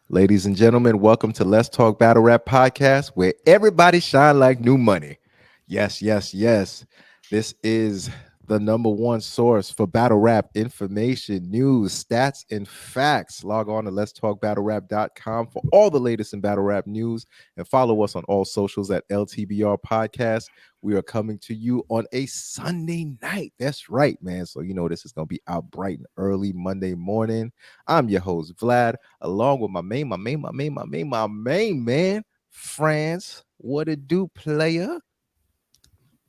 Ladies and gentlemen, welcome to Let's Talk Battle Rap Podcast, where everybody shine like new money. Yes, yes, yes. This is the number one source for battle rap information, news, stats, and facts. Log on to letstalkbattlerap.com for all the latest in battle rap news and follow us on all socials at LTBR Podcast. We are coming to you on a Sunday night. That's right, man. So you know this is going to be out bright and early Monday morning. I'm your host, Vlad, along with my main man, France. What it do, player?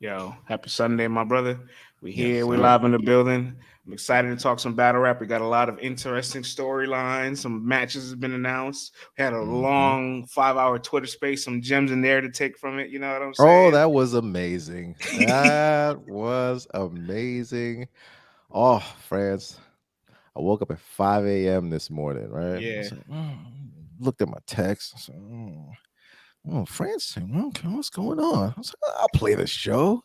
Yo, happy Sunday, my brother. We Yes, here, we sir. live in the building. I'm excited to talk some battle rap. We got a lot of interesting storylines. Some matches have been announced. We had a Mhm. long 5-hour Twitter space, some gems in there to take from it. You know what I'm Oh, saying? that was amazing. That was amazing. Oh, France. I woke up at 5 a.m. this morning, right? I Yeah. was like, looked at my text. I said, France, okay, what's going on? I was like, I'll play the show.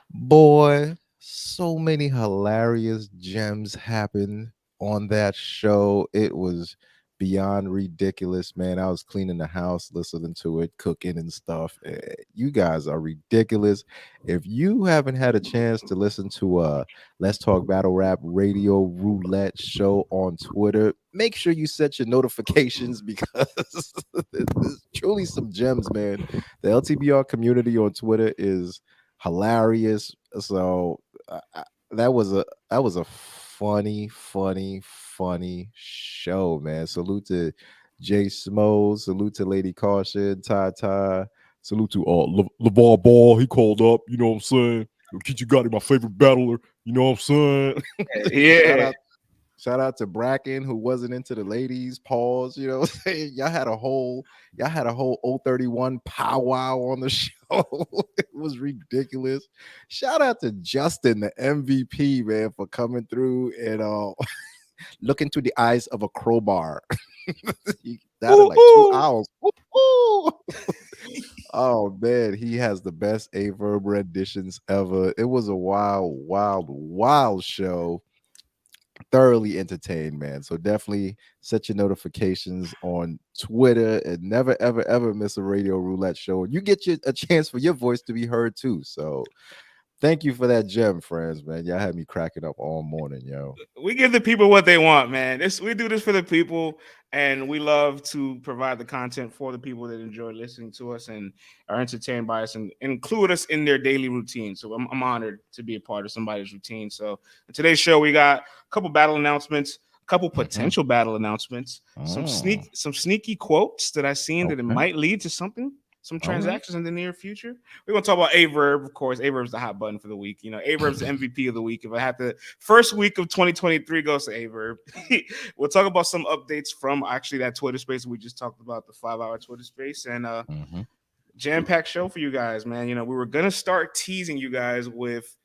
Boy, so many hilarious gems happened on that show. It was beyond ridiculous, man. I was cleaning the house, listening to it, cooking and stuff. You guys are ridiculous. If you haven't had a chance to listen to Let's Talk Battle Rap Radio Roulette show on Twitter, make sure you set your notifications because there's truly some gems, man. The LTBR community on Twitter is hilarious. So that was a funny show, man. Salute to Jay Smo, salute to Lady Caution, Ty, salute to LeVar Ball. He called up, you know what I'm saying? Kid, you got it, my favorite battler. You know what I'm saying? shout Yeah. out Shout out to Bracken who wasn't into the ladies. Pause. You know what I'm saying? Y'all had a whole 031 powwow on the show. It was ridiculous. Shout out to Justin, the MVP, man, for coming through and look into the eyes of a crowbar. That in Ooh, like two ooh. hours. Ooh, ooh. Oh man, he has the best Averb renditions ever. It was a wild show, thoroughly entertained, man. So definitely set your notifications on Twitter and never, ever miss a radio roulette show. And you get a chance for your voice to be heard too. So thank you for that gem, friends, man. Y'all had me cracking up all morning, yo. We give the people what they want, man. We do this for the people, and we love to provide the content for the people that enjoy listening to us and are entertained by us and include us in their daily routine. So I'm honored to be a part of somebody's routine. So in today's show, we got a couple battle announcements, a couple Mm-hmm. potential battle announcements, Oh, some sneaky quotes that I've seen that it okay. might lead to something. Some All right. transactions in the near future. We're gonna talk about Averb, of course. Averb's the hot button for the week. You know, Averb's the MVP of the week. If I had to, first week of 2023 goes to Averb. We'll talk about some updates from actually that Twitter space we just talked about, the 5-hour Twitter space, and Mm-hmm. jam-packed show for you guys, man. You know, we were gonna start teasing you guys with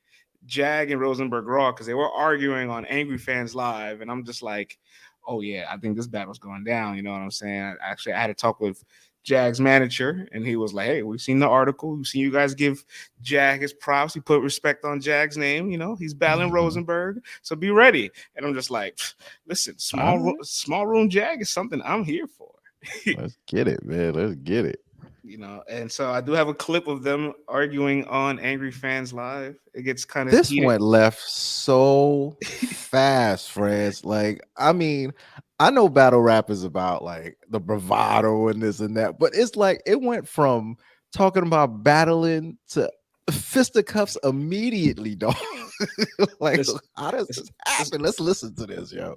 Jag and Rosenberg Raw because they were arguing on Angry Fans Live, and I'm just like, oh yeah, I think this battle's going down. You know what I'm saying? I had a talk with Jag's manager, and he was like, "Hey, we've seen the article. We've seen you guys give Jag his props. He put respect on Jag's name. You know, he's battling Mm-hmm. Rosenberg, so be ready." And I'm just like, "Listen, All right. small room Jag is something I'm here for." Let's get it, man. Let's get it. You know, and so I do have a clip of them arguing on Angry Fans Live. It gets kind of This heated. went left so fast, friends. Like, I mean, I know battle rap is about like the bravado and this and that, but it's like it went from talking about battling to fisticuffs immediately, dog. Like, Listen, how does listen, this listen. happen? Let's listen to this, yo.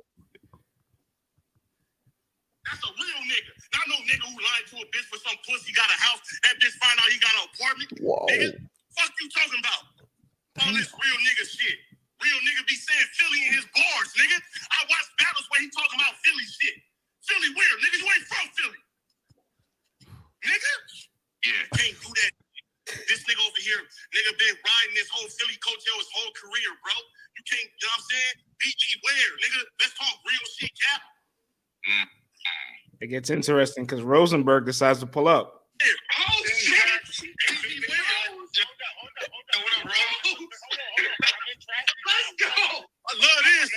That's a real nigga. Not no nigga who lied to a bitch for some pussy, got a house, that bitch find out he got an apartment. Whoa. Nigga, fuck you talking about? All this real nigga shit. Real nigga be saying Philly in his bars, nigga. I watch battles where he talking about Philly shit. Philly where? Nigga, you ain't from Philly. Nigga? Yeah, can't do that. This nigga over here, nigga been riding this whole Philly coattail his whole career, bro. You can't, you know what I'm saying? Beat me where, nigga? Let's talk real shit, cap. It gets interesting because Rosenberg decides to pull up. Oh, shit. What up, bro? Let's go. I love this.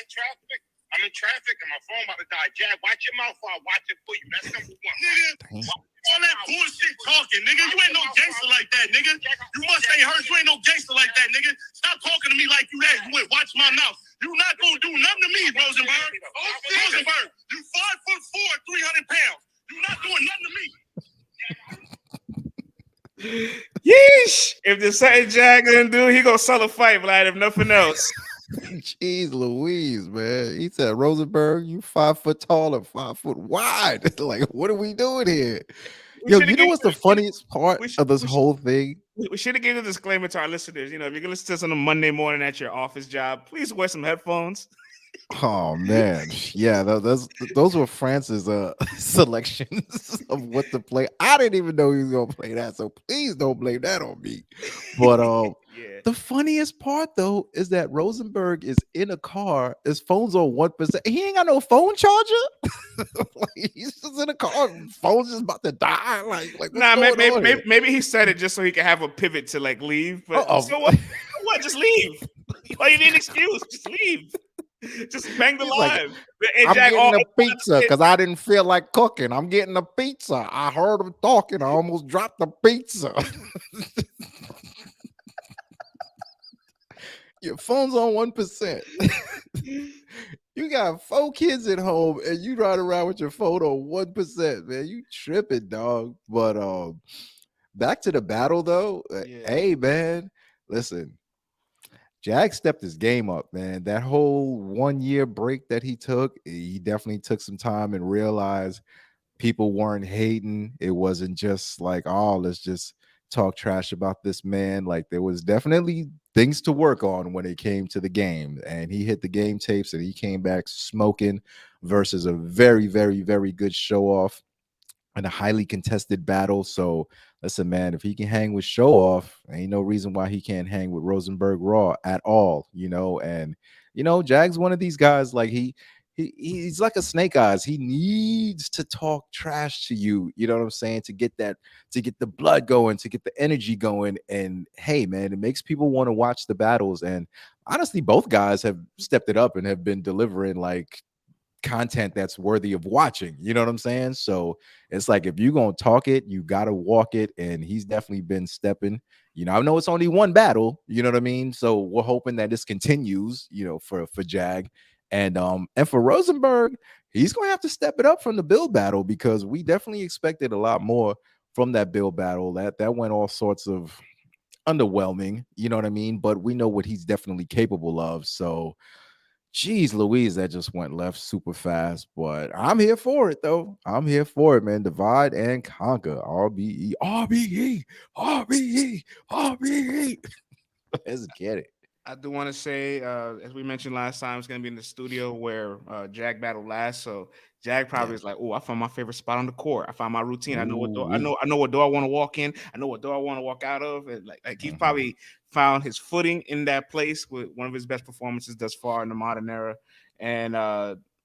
I'm in traffic and my phone about to die. Jag, watch your mouth or I watch it for you. That's number one. Nigga, all that bullshit talking, nigga. You ain't no gangster like that, nigga. You must ain't heard. You ain't no gangster like that, nigga. Stop talking to me like you that. You went watch my mouth. You not gonna do nothing to me, Rosenberg. Rosenberg, you 5'4", 300 pounds. You not doing nothing to me. Yeesh! If there's something Jag gonna do, he gonna sell a fight, Vlad. If nothing else. Jeez Louise, man. He said, Rosenberg, you 5 foot tall and 5 foot wide. Like, what are we doing here? Yo, you know what's the funniest part of this whole thing? We should have given a disclaimer to our listeners. You know, if you're gonna listen to this on a Monday morning at your office job, please wear some headphones. Oh man, yeah, those were France's selections of what to play. I didn't even know he was gonna play that, so please don't blame that on me. But Yeah. the funniest part though is that Rosenberg is in a car. His phone's on 1%. He ain't got no phone charger. Like, he's just in a car. Phone's just about to die. Like what's going on here? maybe he said it just so he could have a pivot to like leave. But so what? Just leave. Why you need an excuse? Just leave. Just bang the live. Like, I'm getting a pizza because I didn't feel like cooking. I'm getting a pizza. I heard him talking. I almost dropped the pizza. Your phone's on 1%. You got 4 kids at home and you ride around with your phone on 1%, man. You tripping, dog. But back to the battle though. Hey, man, listen. Jag stepped his game up, man. That whole 1 year break that he took, he definitely took some time and realized people weren't hating. It wasn't just like, oh, let's just talk trash about this man. Like, there was definitely things to work on when it came to the game. And he hit the game tapes and he came back smoking versus a very, very, very good show off in a highly contested battle. So listen, man, if he can hang with Show Off, ain't no reason why he can't hang with Rosenberg Raw at all, you know. And you know, Jag's one of these guys, like he's like a snake eyes. He needs to talk trash to you, you know what I'm saying, to get the blood going, to get the energy going. And hey, man, it makes people want to watch the battles. And honestly, both guys have stepped it up and have been delivering like content that's worthy of watching, you know what I'm saying? So it's like, if you're gonna talk it, you gotta walk it. And he's definitely been stepping. You know, I know it's only one battle, you know what I mean? So we're hoping that this continues, you know, for Jag. And for Rosenberg, he's gonna have to step it up from the Bill battle, because we definitely expected a lot more from that Bill battle. That went all sorts of underwhelming, you know what I mean? But we know what he's definitely capable of. So jeez Louise, that just went left super fast. But I'm here for it, though. I'm here for it, man. Divide and conquer. RBE, RBE, RBE, RBE. Let's get it. I do want to say, as we mentioned last time, it's going to be in the studio where Jag battled last. So Jag probably is like, oh, I found my favorite spot on the court. I found my routine. I know what door. I know what door I want to walk in. I know what door I want to walk out of. And like he's probably found his footing in that place with one of his best performances thus far in the modern era. And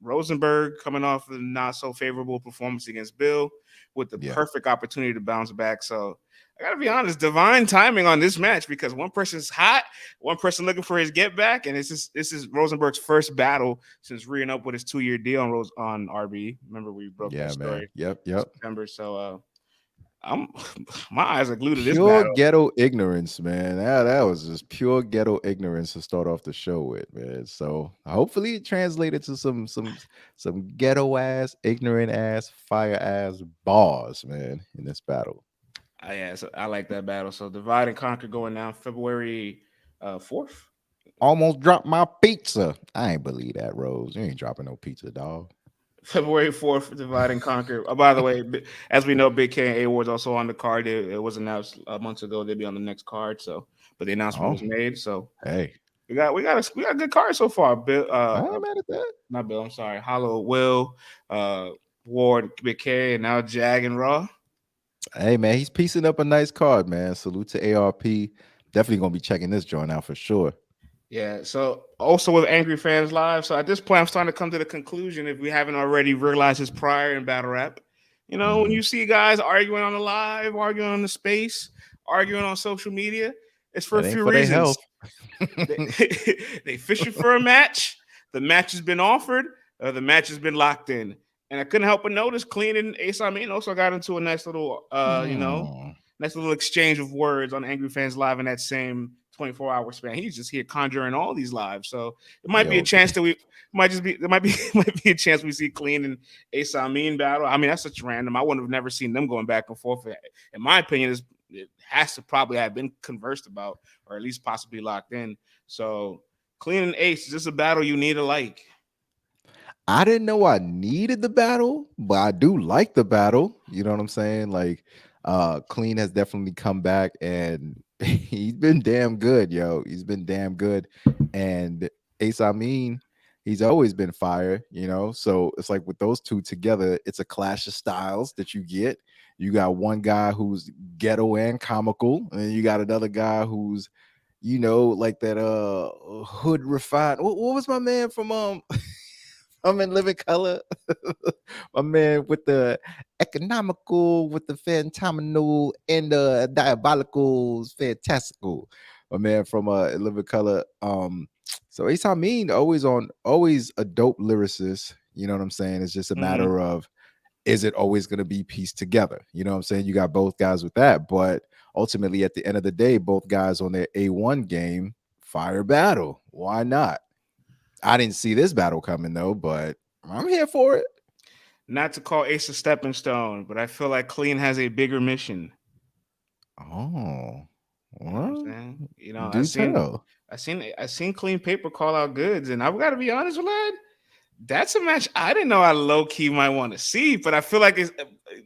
Rosenberg coming off a not so favorable performance against Bill with the perfect opportunity to bounce back. So I gotta be honest, divine timing on this match, because one person's hot, one person looking for his get back, and this is Rosenberg's first battle since re up with his 2-year deal on RB. Remember we broke that story. Man. Yep. September. So my eyes are glued to this pure battle. Ghetto ignorance, man. That was just pure ghetto ignorance to start off the show with, man. So hopefully it translated to some ghetto ass, ignorant ass, fire ass bars, man, in this battle. So I like that battle. So divide and conquer going down February 4th. Almost dropped my pizza. I ain't believe that, Rose. You ain't dropping no pizza, dog. February 4th, divide and conquer. By the way, as we know, Big K and A Ward's also on the card. It was announced months ago they'd be on the next card. So, but the announcement was made. So hey, we got a good card so far. Bill, I ain't mad at that. Not Bill. I'm sorry. Hollow, Will, Ward, Big K, and now Jag and Raw. Hey man, he's piecing up a nice card, man. Salute to ARP. Definitely gonna be checking this joint out for sure. Yeah. So also with Angry Fans Live. So at this point, I'm starting to come to the conclusion, if we haven't already realized this prior in battle rap, you know, when you see guys arguing on the live, arguing on the space, arguing on social media, it's for a few reasons. They fishing for a match. The match has been offered. The match has been locked in. And I couldn't help but notice Qleen and Ace Amin also got into a nice little, nice little exchange of words on Angry Fans Live in that same 24-hour span. He's just here conjuring all these lives. So it might be a Yo, chance that we might just be there might be might be a chance we see Qleen and Ace Amin battle. I mean, that's such random. I wouldn't have never seen them going back and forth. In my opinion, it has to probably have been conversed about or at least possibly locked in. So Qleen and Ace, is this a battle you need to like? I didn't know I needed the battle, but I do like the battle. You know what I'm saying? Like, Qleen has definitely come back and he's been damn good, yo. He's been damn good. And Ace Amin, he's always been fire, you know. So it's like with those two together, it's a clash of styles that you get. You got one guy who's ghetto and comical, and you got another guy who's, like that hood refined. What was my man from I'm in living color. My man with the economical, with the phenomenal, and the diabolical, fantastical. My man from living color. So Ace Amin always a dope lyricist. You know what I'm saying? It's just a Mm-hmm. matter of, is it always going to be pieced together? You know what I'm saying? You got both guys with that, but ultimately at the end of the day, both guys on their A1 game, fire battle. Why not? I didn't see this battle coming though, but I'm here for it. Not to call Ace a stepping stone, but I feel like Qleen has a bigger mission. Oh, You know what I'm well, saying? You know, do tell. I seen Qleen Paper call out goods, and I've got to be honest, Vlad. That's a match I didn't know I low key might want to see, but I feel like it's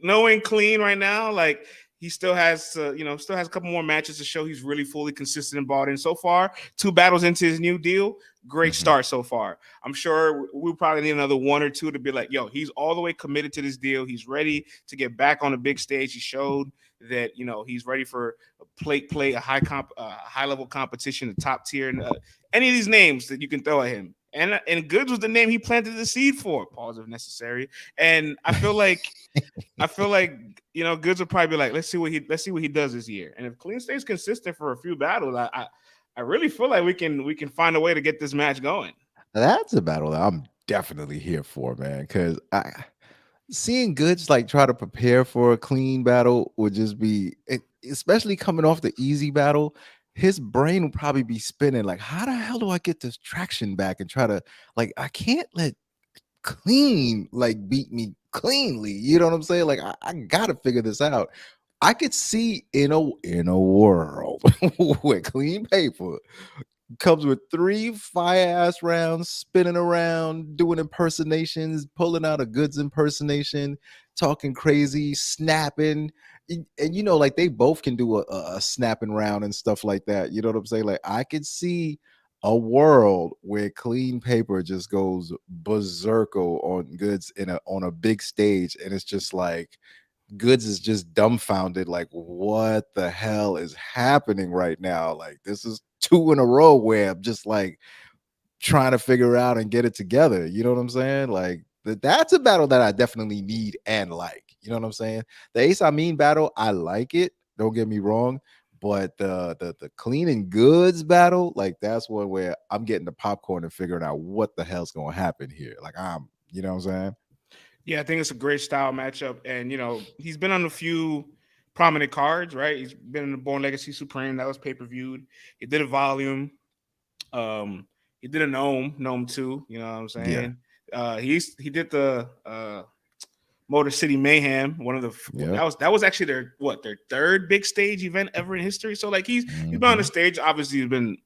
knowing Qleen right now, like he still has, still has a couple more matches to show he's really fully consistent and bought in. So far, 2 battles into his new deal, great Mhm. start so far. I'm sure we'll probably need another one or two to be like, yo, he's all the way committed to this deal. He's ready to get back on the big stage. He showed that he's ready for a play, a high level competition, a top tier, and any of these names that you can throw at him. And Goods was the name he planted the seed for. Pause if necessary. And I feel like Goods will probably be like, let's see what he does this year. And if Qleen stays consistent for a few battles, I really feel like we can find a way to get this match going. That's a battle that I'm definitely here for, man. Because seeing Goods like try to prepare for a clean battle would just be, especially coming off the easy battle. His brain will probably be spinning like, how the hell do I get this traction back and try to like, I can't let clean like beat me cleanly. You know what I'm saying? Like I gotta figure this out. I could see in a world where Clean Paper comes with 3 fire ass rounds, spinning around, doing impersonations, pulling out a Goods impersonation, talking crazy, snapping. And like they both can do a snapping round and stuff like that. You know what I'm saying? Like I could see a world where Clean Paper just goes berserko on Goods on a big stage, and it's just like Goods is just dumbfounded, like, what the hell is happening right now? Like, this is 2 in a row where I'm just like trying to figure out and get it together. You know what I'm saying? Like, that's a battle that I definitely need and like. You know what I'm saying? The Ace Amin battle, I like it. Don't get me wrong. But the Clean and Goods battle, like that's one where I'm getting the popcorn and figuring out what the hell's gonna happen here. Like you know what I'm saying? Yeah, I think it's a great style matchup, and he's been on a few prominent cards, right? He's been in the Born Legacy Supreme that was pay per viewed. He did a volume. He did a gnome too. You know what I'm Yeah. saying? He did the Motor City Mayhem. One of the Yep. that was actually their third big stage event ever in history. So like he's been on the Hmm. stage. Obviously, he's been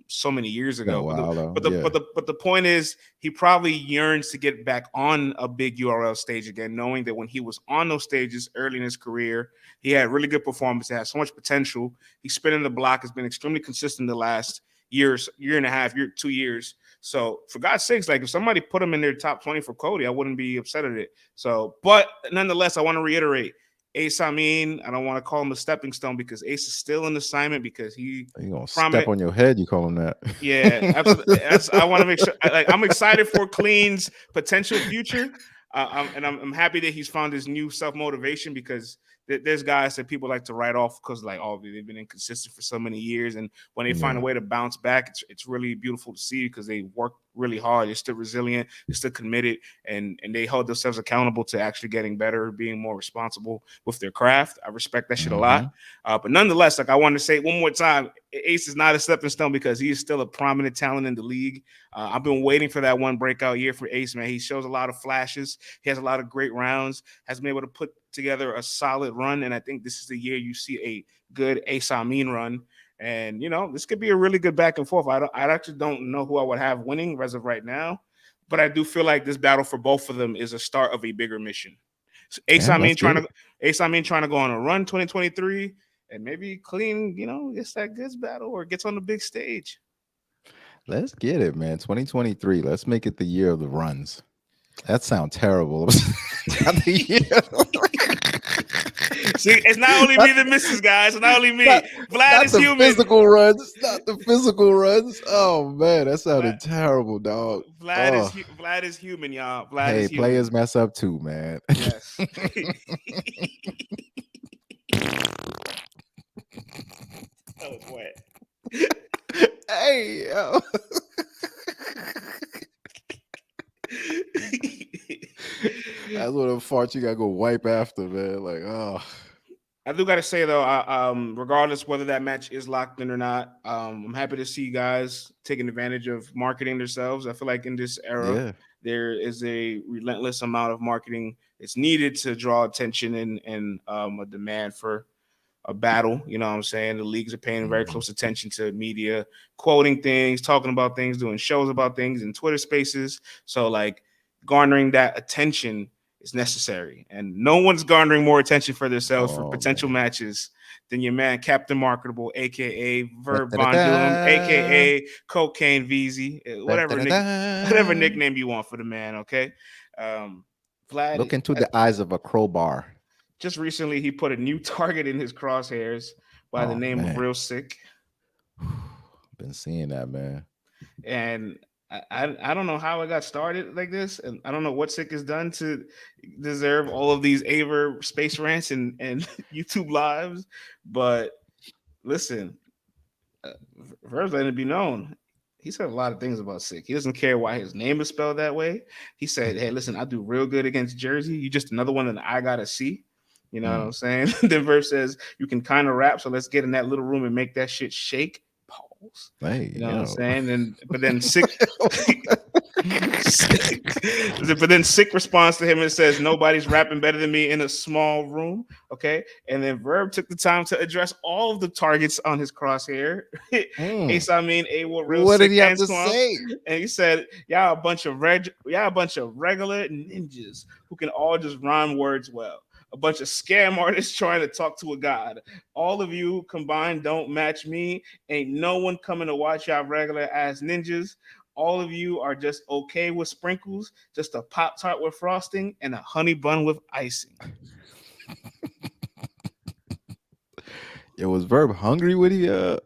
so many years Been a ago. But the while though. but the Yeah. but the but the point is, he probably yearns to get back on a big URL stage again, knowing that when he was on those stages early in his career, he had really good performance. He had so much potential. He's spinning the block. Has been extremely consistent the last year and a half, 2 years. So for God's sakes, like if somebody put him in their top 20 for Cody, I wouldn't be upset at it. So, but nonetheless, I want to reiterate, Ace Amin, I don't want to call him a stepping stone because Ace is still in assignment because he You gonna step prominent. on your head? You call him that? Yeah, absolutely. I want to make sure. I'm excited for Clean's potential future, I'm happy that he's found his new self motivation because there's guys that people like to write off because like they've been inconsistent for so many years, and when they find a Yeah. way to bounce back, it's really beautiful to see because they work really hard. They're still resilient. They're still committed, and they hold themselves accountable to actually getting better, being more responsible with their craft. I respect that shit a Mm-hmm. lot. But nonetheless, like I want to say one more time, Ace is not a stepping stone because he is still a prominent talent in the league. I've been waiting for that one breakout year for Ace, man. He shows a lot of flashes. He has a lot of great rounds. Has been able to put together a solid run, and I think this is the year you see a good Ace Amin run. And this could be a really good back and forth. I actually don't know who I would have winning as of right now, but I do feel like this battle for both of them is a start of a bigger mission. So Yeah, let's get it. Ace Amin trying to go on a run 2023, and maybe Clean, gets that goods battle or gets on the big stage. Let's get it, man. 2023. Let's make it the year of the runs. That sounds terrible. Not the See, it's not only me that misses, guys. It's not only me. Vlad not is the human. physical runs. Not the physical runs. Oh man, that sounded terrible, dog. Vlad is human, y'all. Vlad Hey, is human. players mess up too, man. Yes. That was wet. Hey, yo. That's one of the farts you gotta go wipe after, man. Like, oh. I do gotta say though, regardless whether that match is locked in or not, I'm happy to see guys taking advantage of marketing themselves. I feel like in this era, there is a relentless amount of marketing that's needed to draw attention and a demand for a battle. You know what I'm saying? The leagues are paying very close attention to media, quoting things, talking about things, doing shows about things in Twitter spaces. So like garnering that attention is necessary. And no one's garnering more attention for themselves for potential matches than your man Captain Marketable, aka Verb Von Doom, aka Cocaine VZ, whatever nickname you want for the man, okay? Vlad, look into the eyes of a crowbar. Just recently, he put a new target in his crosshairs by the name of Real Sikh. Been seeing that, man. And I don't know how it got started like this, and I don't know what Sikh has done to deserve all of these Aver space rants and YouTube lives. But listen, Verb's letting it be known. He said a lot of things about Sikh. He doesn't care why his name is spelled that way. He said, "Hey, listen, I do real good against Jersey. You just another one that I gotta see." You know what I'm saying? Then Verb says, "You can kind of rap, so let's get in that little room and make that shit shake." Pause. Hey, you know what I'm saying? But then Sikh but then Sikh responds to him and says, "Nobody's rapping better than me in a small room." Okay. And then Verb took the time to address all of the targets on his crosshair. Ace Amin, A-Wood, Real what Sikh, did he have and to Swamp. say? And he said, y'all a bunch of regular ninjas who can all just rhyme words well. A bunch of scam artists trying to talk to a god. All of you combined don't match me. Ain't no one coming to watch y'all regular ass ninjas. All of you are just okay with sprinkles, just a Pop-Tart with frosting and a honey bun with icing. Yo, was Verb hungry when he when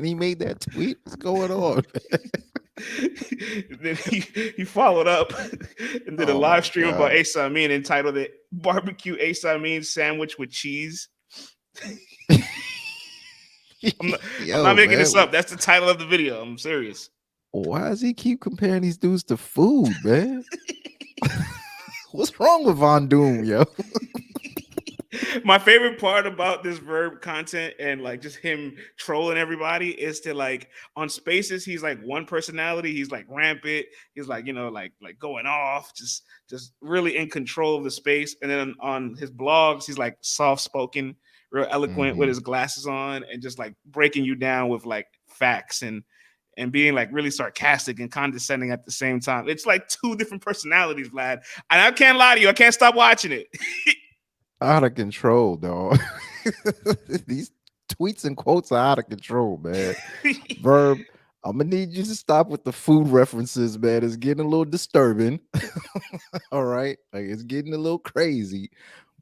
he made that tweet? What's going on? Then he followed up and did a live stream about Ace Amin entitled it "Barbecue Ace Amin Sandwich with Cheese." I'm not making this up. That's the title of the video. I'm serious. Why does he keep comparing these dudes to food, man? What's wrong with Von Doom, yo? My favorite part about this Verb content and like just him trolling everybody is to like on Spaces, he's like one personality. He's like rampant. He's like, like going off, just really in control of the space. And then on his blogs, he's like soft spoken, real eloquent with his glasses on, and just like breaking you down with like facts and being like really sarcastic and condescending at the same time. It's like two different personalities, Vlad. And I can't lie to you, I can't stop watching it. Out of control, dog. These tweets and quotes are out of control, man. Verb, I'm gonna need you to stop with the food references, man. It's getting a little disturbing. All right, like it's getting a little crazy,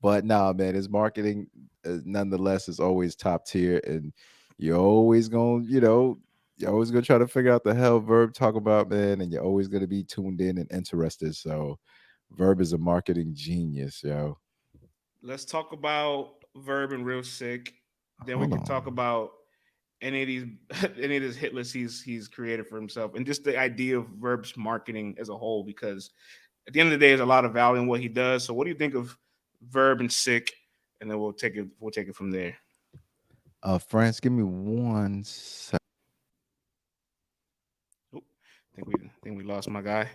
but nah, man, his marketing nonetheless is always top tier, and you're always gonna, you're always gonna try to figure out the hell Verb talk about, man, and you're always gonna be tuned in and interested. So, Verb is a marketing genius, yo. Let's talk about Verb and Real Sikh. Then we can talk about any of these any of this hit list he's created for himself, and just the idea of Verb's marketing as a whole. Because at the end of the day, there's a lot of value in what he does. So, what do you think of Verb and Sikh? And then we'll take it from there. France, give me 1 second. Oop, I think we lost my guy.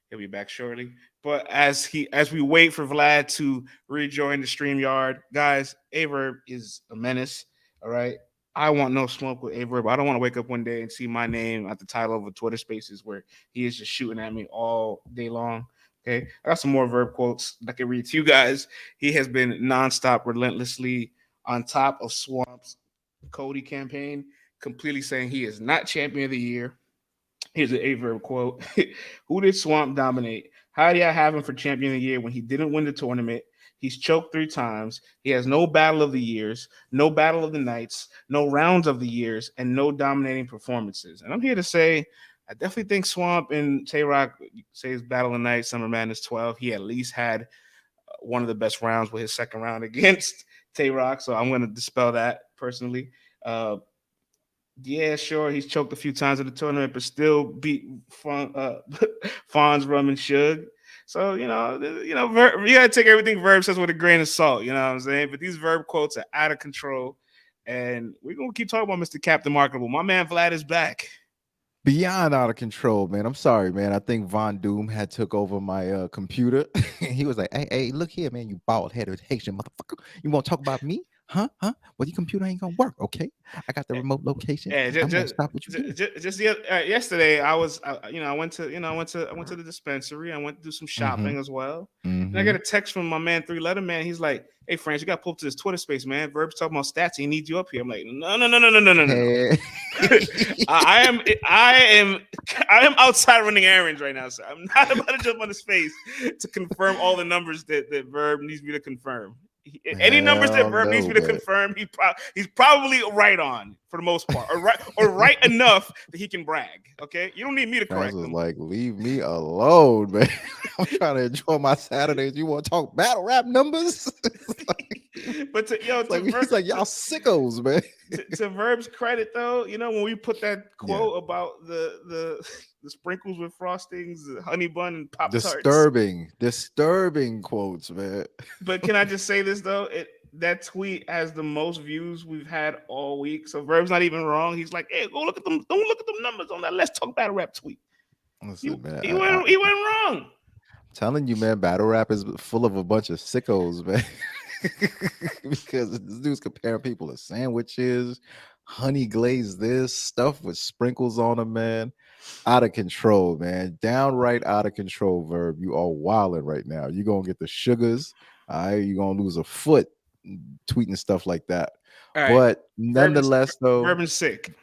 He'll be back shortly. But as we wait for Vlad to rejoin the StreamYard, guys, Averb is a menace. All right. I want no smoke with Averb. I don't want to wake up one day and see my name at the title of a Twitter Spaces where he is just shooting at me all day long. Okay. I got some more Verb quotes that I can read to you guys. He has been nonstop, relentlessly on top of Swamp's Cody campaign, completely saying he is not champion of the year. Here's an Averb quote. Who did Swamp dominate? How do y'all have him for champion of the year when he didn't win the tournament? He's choked 3 times. He has no battle of the years, no battle of the nights, no rounds of the years, and no dominating performances. And I'm here to say, I definitely think Swamp and Tay Roc, say his battle of the night, Summer Madness 12, he at least had one of the best rounds with his second round against Tay Roc. So I'm going to dispel that personally. Yeah, sure, he's choked a few times in the tournament, but still beat Fonz, Rum, and Suge. So Verb, you gotta take everything Verb says with a grain of salt. You know what I'm saying? But these Verb quotes are out of control, and we're gonna keep talking about Mr. Captain Marketable. My man Vlad is back. Beyond out of control, man. I'm sorry, man. I think Von Doom had took over my computer. He was like, hey, look here, man, you bald-headed Haitian motherfucker. You want to talk about me? Huh? Well, your computer ain't gonna work, okay? I got the remote location. Yeah, I'm gonna stop what you doing. just yesterday, I went to the dispensary. I went to do some shopping as well, and I got a text from my man 3 Letter Man. He's like, "Hey, France, you got to pull up to this Twitter space, man. Verb's talking about stats. He needs you up here." I'm like, "No. I am outside running errands right now, so I'm not about to jump on his face to confirm all the numbers that Verb needs me to confirm." Any numbers that Verb needs me to confirm, he's probably right on for the most part, or right enough that he can brag. Okay, you don't need me to correct him. Like, leave me alone, man. I'm trying to enjoy my Saturdays. You want to talk battle rap numbers? But he's like, y'all sickos, man. To Verb's credit, though, when we put that quote about the sprinkles with frostings, the honey bun, and Pop Tarts, disturbing quotes, man. But can I just say this though? That tweet has the most views we've had all week. So Verb's not even wrong. He's like, "Hey, go look at them. Don't look at them numbers on that Let's Talk Battle Rap tweet." Listen, man, he went wrong. I'm telling you, man, battle rap is full of a bunch of sickos, man. Because this dude's comparing people to sandwiches, honey glazed this stuff with sprinkles on them, man. Out of control, man. Downright out of control, Verb. You are wilding right now. You're gonna get the sugars. All right, you're gonna lose a foot tweeting stuff like that. Right. But nonetheless, Verb and Sikh.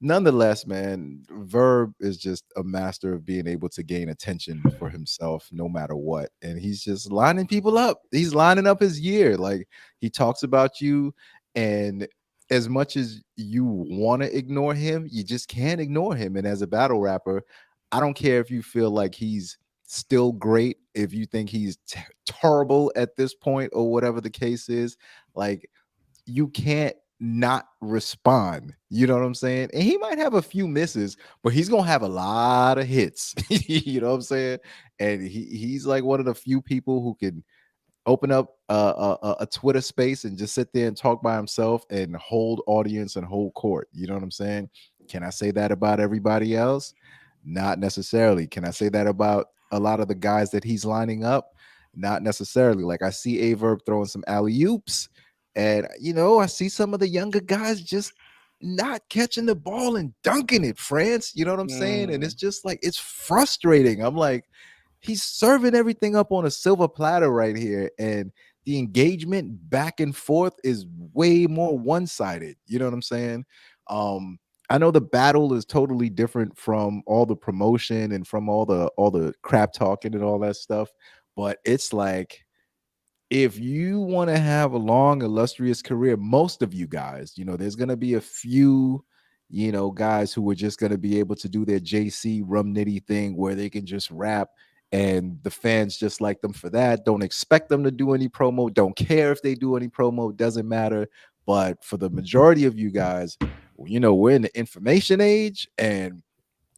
Nonetheless, man, Verb is just a master of being able to gain attention for himself no matter what. And he's just lining people up. He's lining up his year. Like, he talks about you, and as much as you want to ignore him, you just can't ignore him. And as a battle rapper, I don't care if you feel like he's still great, if you think he's terrible at this point or whatever the case is, like, you can't not respond. You know what I'm saying? And he might have a few misses, but he's gonna have a lot of hits. You know what I'm saying? And he's like one of the few people who can open up a Twitter space and just sit there and talk by himself and hold audience and hold court. You know what I'm saying? Can I say that about everybody else? Not necessarily. Can I say that about a lot of the guys that he's lining up? Not necessarily. Like, I see Averb throwing some alley-oops, and I see some of the younger guys just not catching the ball and dunking it, France. You know what I'm saying? And it's just like, it's frustrating. I'm like, he's serving everything up on a silver platter right here, and the engagement back and forth is way more one-sided. You know what I'm saying? I know the battle is totally different from all the promotion and from all the crap talking and all that stuff, but it's like, if you want to have a long, illustrious career, most of you guys, there's going to be a few, guys who are just going to be able to do their JC Rum Nitty thing where they can just rap, and the fans just like them for that. Don't expect them to do any promo. Don't care if they do any promo. Doesn't matter. But for the majority of you guys, we're in the information age, and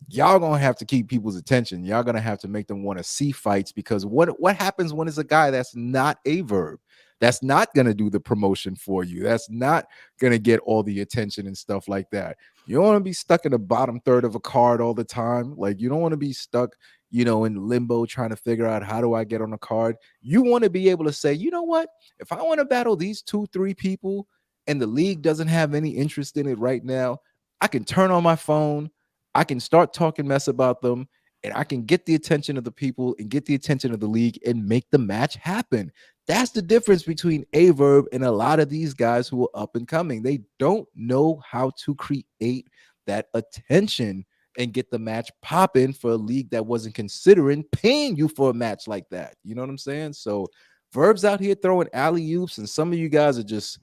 y'all gonna have to keep people's attention. Y'all gonna have to make them want to see fights, because what happens when it's a guy that's not a Verb, that's not gonna do the promotion for you, that's not gonna get all the attention and stuff like that. You don't want to be stuck in the bottom third of a card all the time. Like, you don't want to be stuck, in limbo trying to figure out, how do I get on a card. You want to be able to say, you know what, if I want to battle these 2-3 people and the league doesn't have any interest in it right now, I can turn on my phone, I can start talking mess about them, and I can get the attention of the people and get the attention of the league and make the match happen. That's the difference between a Verb and a lot of these guys who are up and coming. They don't know how to create that attention and get the match popping for a league that wasn't considering paying you for a match like that. You know what I'm saying? So Verb's out here throwing alley-oops, and some of you guys are just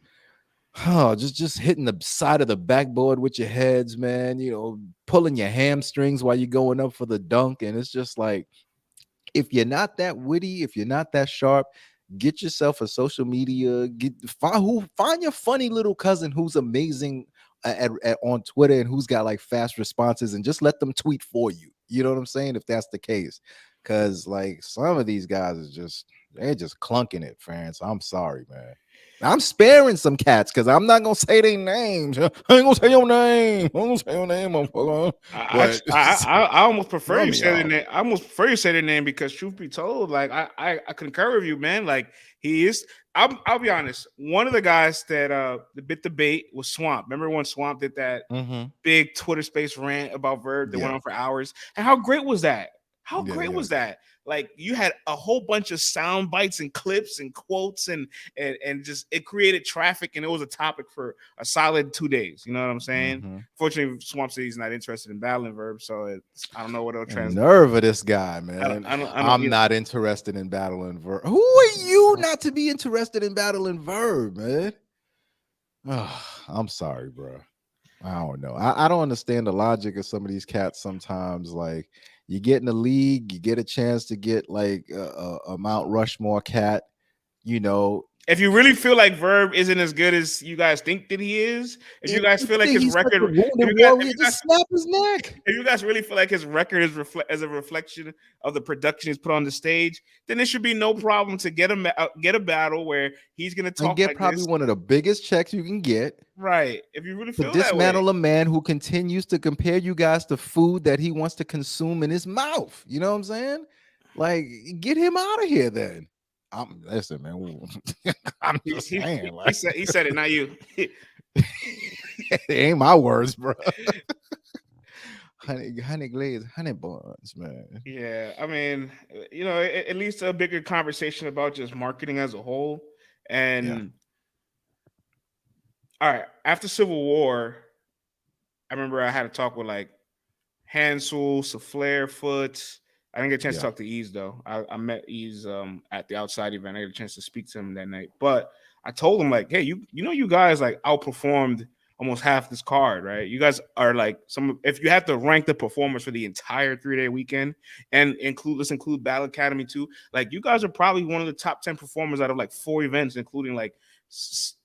just hitting the side of the backboard with your heads, man, pulling your hamstrings while you're going up for the dunk. And it's just like, if you're not that witty, if you're not that sharp, get yourself a social media, find your funny little cousin who's amazing on Twitter and who's got like fast responses, and just let them tweet for you. You know what I'm saying? If that's the case. Because like, some of these guys they're just clunking it, friends. I'm sorry, man. I'm sparing some cats because I'm not gonna say their names. I ain't gonna say your name. I'm gonna say your name, motherfucker. I almost prefer you say their y'all. name. I almost prefer you say their name, because truth be told, like I concur with you, man. Like, he is. I'll be honest. One of the guys that the bit debate was Swamp. Remember when Swamp did that big Twitter space rant about Verb that went on for hours? And how great was that? How great was that? Like, you had a whole bunch of sound bites and clips and quotes, and just, it created traffic, and it was a topic for a solid 2 days. You know what I'm saying? Fortunately, Swamp City's not interested in battling Verb, so I don't know what it'll translate. Nerve of this guy, man. I'm not interested in battling Verb. Who are you not to be interested in battling Verb, man? I'm sorry, bro. I don't know. I don't understand the logic of some of these cats sometimes. Like, you get in the league, you get a chance to get like a Mount Rushmore cat, If you really feel like Verb isn't as good as you guys think that he is, if you guys feel like his record, just snap his neck. If you guys really feel like his record is as a reflection of the production he's put on the stage, then there should be no problem to get a battle where he's gonna talk and get like probably this. One of the biggest checks you can get. Right. If you really feel to dismantle that way. a man who continues to compare you guys to food that he wants to consume in his mouth. You know what I'm saying? Like, get him out of here then. Listen, man. I'm just saying. Like, he said it, not you. it ain't my words, bro. honey glazed honey buns, man. Yeah, I mean, it leads to a bigger conversation about just marketing as a whole. And all right, after Civil War, I remember I had a talk with like Hansel, Souffleur, Foot. I didn't get a chance to talk to Ease though. I met Ease at the outside event. I had a chance to speak to him that night. But I told him, like, hey, you guys like outperformed almost half this card, right? You guys are like if you have to rank the performers for the entire 3-day weekend and let's include Battle Academy too. Like, you guys are probably one of the top 10 performers out of like 4 events, including like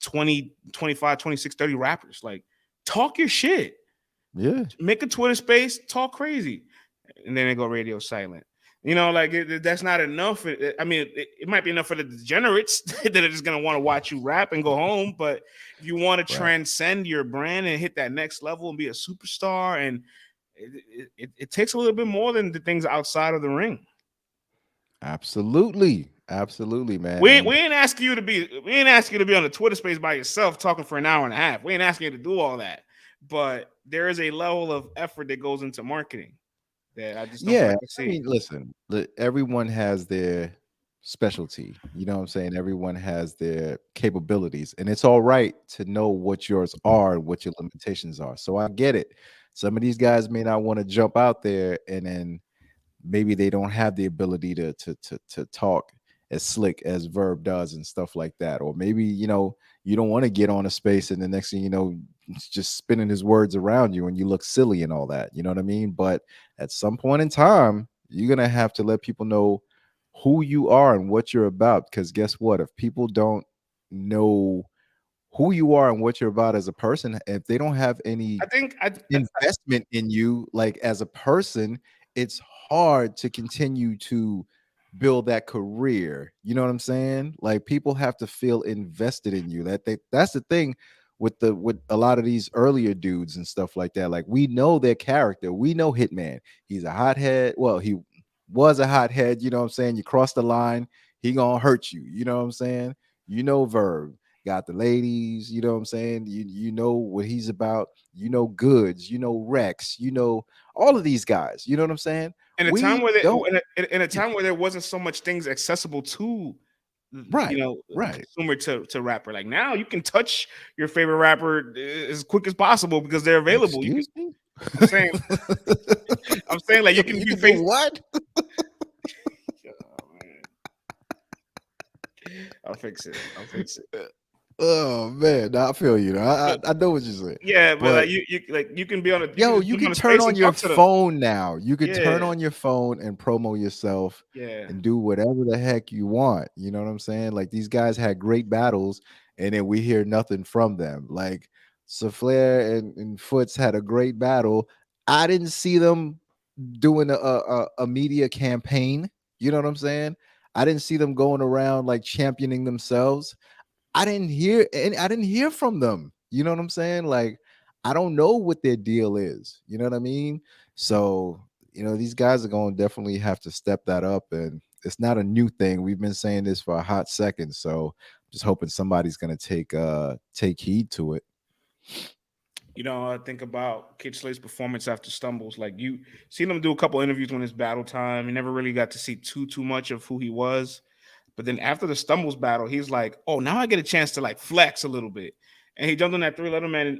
20, 25, 26, 30 rappers. Like, talk your shit. Yeah. Make a Twitter space, talk crazy. And then they go radio silent. Like, that's not enough. I mean, it might be enough for the degenerates that are just going to want to watch you rap and go home. But if you want to transcend your brand and hit that next level and be a superstar, and it takes a little bit more than the things outside of the ring. Absolutely, man. We ain't asking you to be on the Twitter space by yourself talking for an hour and a half. We ain't asking you to do all that. But there is a level of effort that goes into marketing that I just don't like to see. I mean, listen, everyone has their specialty. You know what I'm saying? Everyone has their capabilities, and it's all right to know what yours are and what your limitations are. So I get it. Some of these guys may not want to jump out there, and then maybe they don't have the ability to talk as slick as Verb does and stuff like that. Or maybe, you don't want to get on a space and the next thing you know, it's just spinning his words around you and you look silly and all that. You know what I mean? But at some point in time, you're going to have to let people know who you are and what you're about. Because guess what? If people don't know who you are and what you're about as a person, if they don't have any I think investment in you, like as a person, it's hard to continue to build that career. You know what I'm saying? Like people have to feel invested in you. That's the thing with a lot of these earlier dudes and stuff like that. Like we know their character. We know Hitman. He's a hothead. Well, he was a hothead. You know what I'm saying? You cross the line, he gonna hurt you. You know what I'm saying? You know Verb got the ladies. You know what I'm saying? You know what he's about. You know Goods. You know Rex. You know all of these guys. You know what I'm saying? in a time We where don't. in a time where there wasn't so much things accessible to Right. Right. consumer to rapper. Like now you can touch your favorite rapper as quick as possible because they're available. You can, Excuse me. I'm saying I'm saying like you can You be can do face. what? Oh, man. I'll fix it. I'll fix it. Oh man, nah, I feel you. I know what you're saying, Yeah, but but like you can be on a you can yo, just you jump on can a turn space on and your talk to them. phone now. You can turn Yeah, on your phone and promo yourself yeah. and do whatever the heck you want. You know what I'm saying? Like these guys had great battles, and then we hear nothing from them. Like Saflair and Foots had a great battle. I didn't see them doing a media campaign. You know what I'm saying? I didn't see them going around like championing themselves. I didn't hear from them. You know what I'm saying? Like I don't know what their deal is. You know what I mean? So, these guys are going to definitely have to step that up, and it's not a new thing. We've been saying this for a hot second, so just hoping somebody's going to take heed to it. I think about Kid Slade's performance after Stumbles. Like you seen him do a couple interviews when his battle time. You never really got to see too much of who he was. But then after the Stumbles battle, he's like, "Oh, now I get a chance to like flex a little bit." And he jumped on that Three Letterman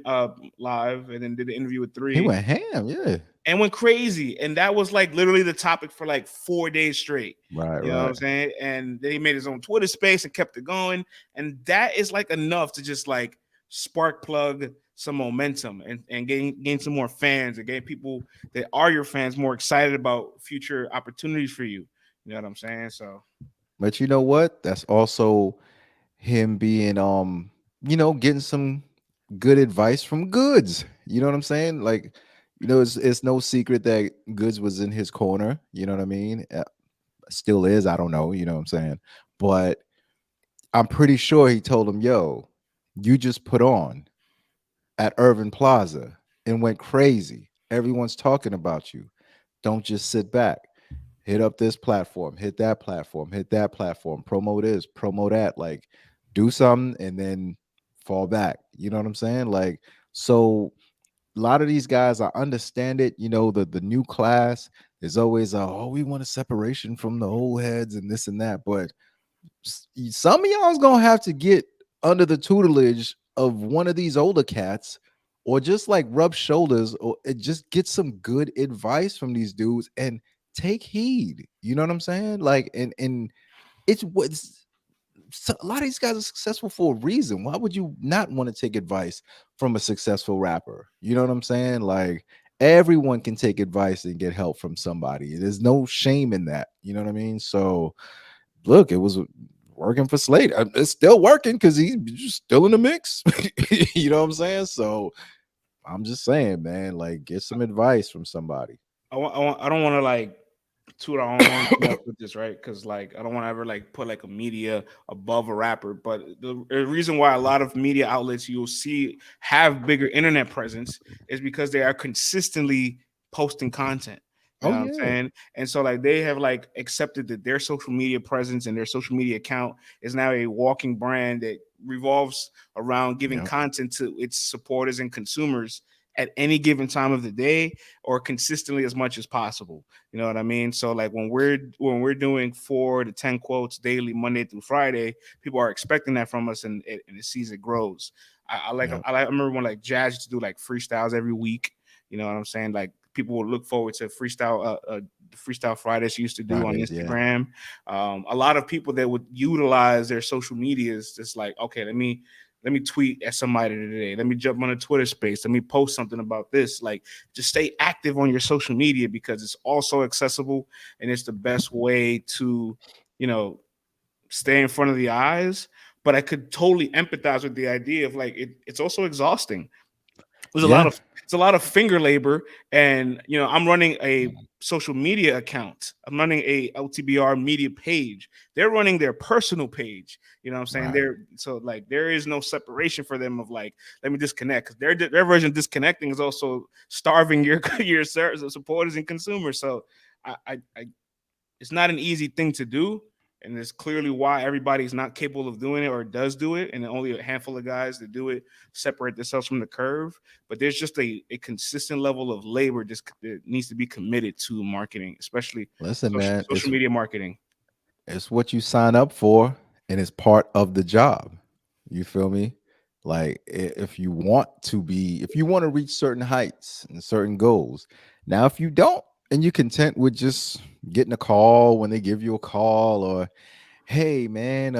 live, and then did the interview with He Three, went ham, yeah. and went crazy. And that was like literally the topic for like 4 days straight. Right, You know what right. I'm saying? And then he made his own Twitter space and kept it going. And that is like enough to just like spark plug some momentum and gain some more fans and gain people that are your fans more excited about future opportunities for you. You know what I'm saying? So But you know what? That's also him being getting some good advice from Goods. You know what I'm saying? Like, it's no secret that Goods was in his corner. You know what I mean? Still is. I don't know. You know what I'm saying? But I'm pretty sure he told him, "Yo, you just put on at Irving Plaza and went crazy. Everyone's talking about you. Don't just sit back. Hit up this platform, hit that platform, hit that platform, promo this, promo that. Like, do something and then fall back." You know what I'm saying? Like, so a lot of these guys, I understand it. The new class is always, oh, we want a separation from the old heads and this and that. But some of y'all's gonna have to get under the tutelage of one of these older cats, or just like rub shoulders, or just get some good advice from these dudes and take heed. You know what I'm saying? Like, and it's what's so a lot of these guys are successful for a reason. Why would you not want to take advice from a successful rapper? You know what I'm saying? Like everyone can take advice and get help from somebody. There's no shame in that. You know what I mean? So look, it was working for Slade. It's still working because he's just still in the mix. You know what I'm saying? So I'm just saying, man, like get some advice from somebody. I don't want to like toot our own horn too much with this, right? Because like I don't want to ever like put like a media above a rapper. But the reason why a lot of media outlets you'll see have bigger internet presence is because they are consistently posting content. You Oh know what I'm yeah. saying? And so like they have like accepted that their social media presence and their social media account is now a walking brand that revolves around giving Yeah. content to its supporters and consumers at any given time of the day or consistently as much as possible. You know what I mean? So like when we're doing 4 to 10 quotes daily, Monday through Friday, people are expecting that from us, and the season grows. Yeah. I remember when like Jazz used to do like freestyles every week. You know what I'm saying? Like people would look forward to freestyle Fridays she used to do on Fridays, yeah. Instagram. A lot of people that would utilize their social medias, just like, okay, let me tweet at somebody today. Let me jump on a Twitter space. Let me post something about this. Like, just stay active on your social media because it's also accessible and it's the best way to, you know, stay in front of the eyes. but I could totally empathize with the idea of like it's also exhausting. There's a lot Yeah. of it's a lot of finger labor, and I'm running a social media account. I'm running a LTBR media page. They're running their personal page. You know what I'm saying? Right. So like there is no separation for them of like, let me disconnect, because their version of disconnecting is also starving your your supporters and consumers. So I it's not an easy thing to do, and it's clearly why everybody's not capable of doing it or does do it, and only a handful of guys that do it separate themselves from the curve. But there's just a consistent level of labor that needs to be committed to marketing, especially Listen, social, man, social media marketing. it's what you sign up for, and it's part of the job. You feel me? Like if you want to be, if you want to reach certain heights and certain goals. Now, if you don't, and you're content with just getting a call when they give you a call, or hey man,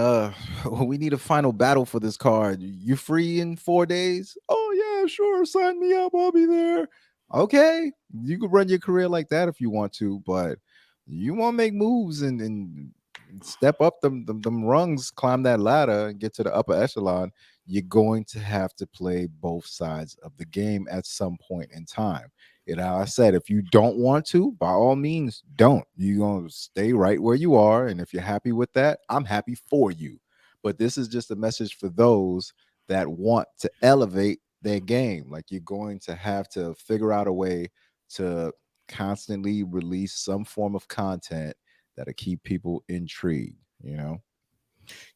we need a final battle for this card. You free in 4 days? Oh yeah, sure. Sign me up. I'll be there. Okay, you could run your career like that if you want to, but you want to make moves and step up them rungs, climb that ladder, and get to the upper echelon. You're going to have to play both sides of the game at some point in time. I said, if you don't want to, by all means, don't. You're going to stay right where you are. And if you're happy with that, I'm happy for you. But this is just a message for those that want to elevate their game. Like, you're going to have to figure out a way to constantly release some form of content that'll keep people intrigued, you know?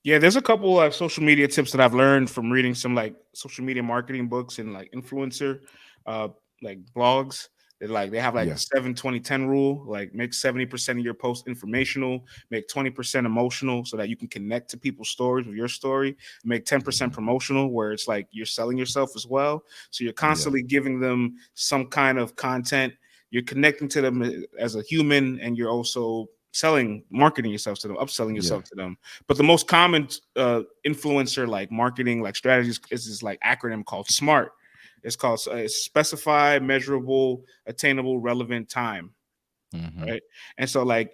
Yeah, there's a couple of social media tips that I've learned from reading some like social media marketing books and like influencer uh like blogs. They have like Yeah. the 7-20-10 rule, like make 70% of your post informational, make 20% emotional so that you can connect to people's stories with your story, make 10% promotional where it's like you're selling yourself as well. So you're Yeah. constantly giving them some kind of content. You're connecting to them as a human, and you're also marketing yourself to them, upselling Yeah. yourself to them. But the most common influencer like marketing like strategies is this like acronym called SMART. It's called specify, measurable, attainable, relevant, time. Hmm. Right. And so like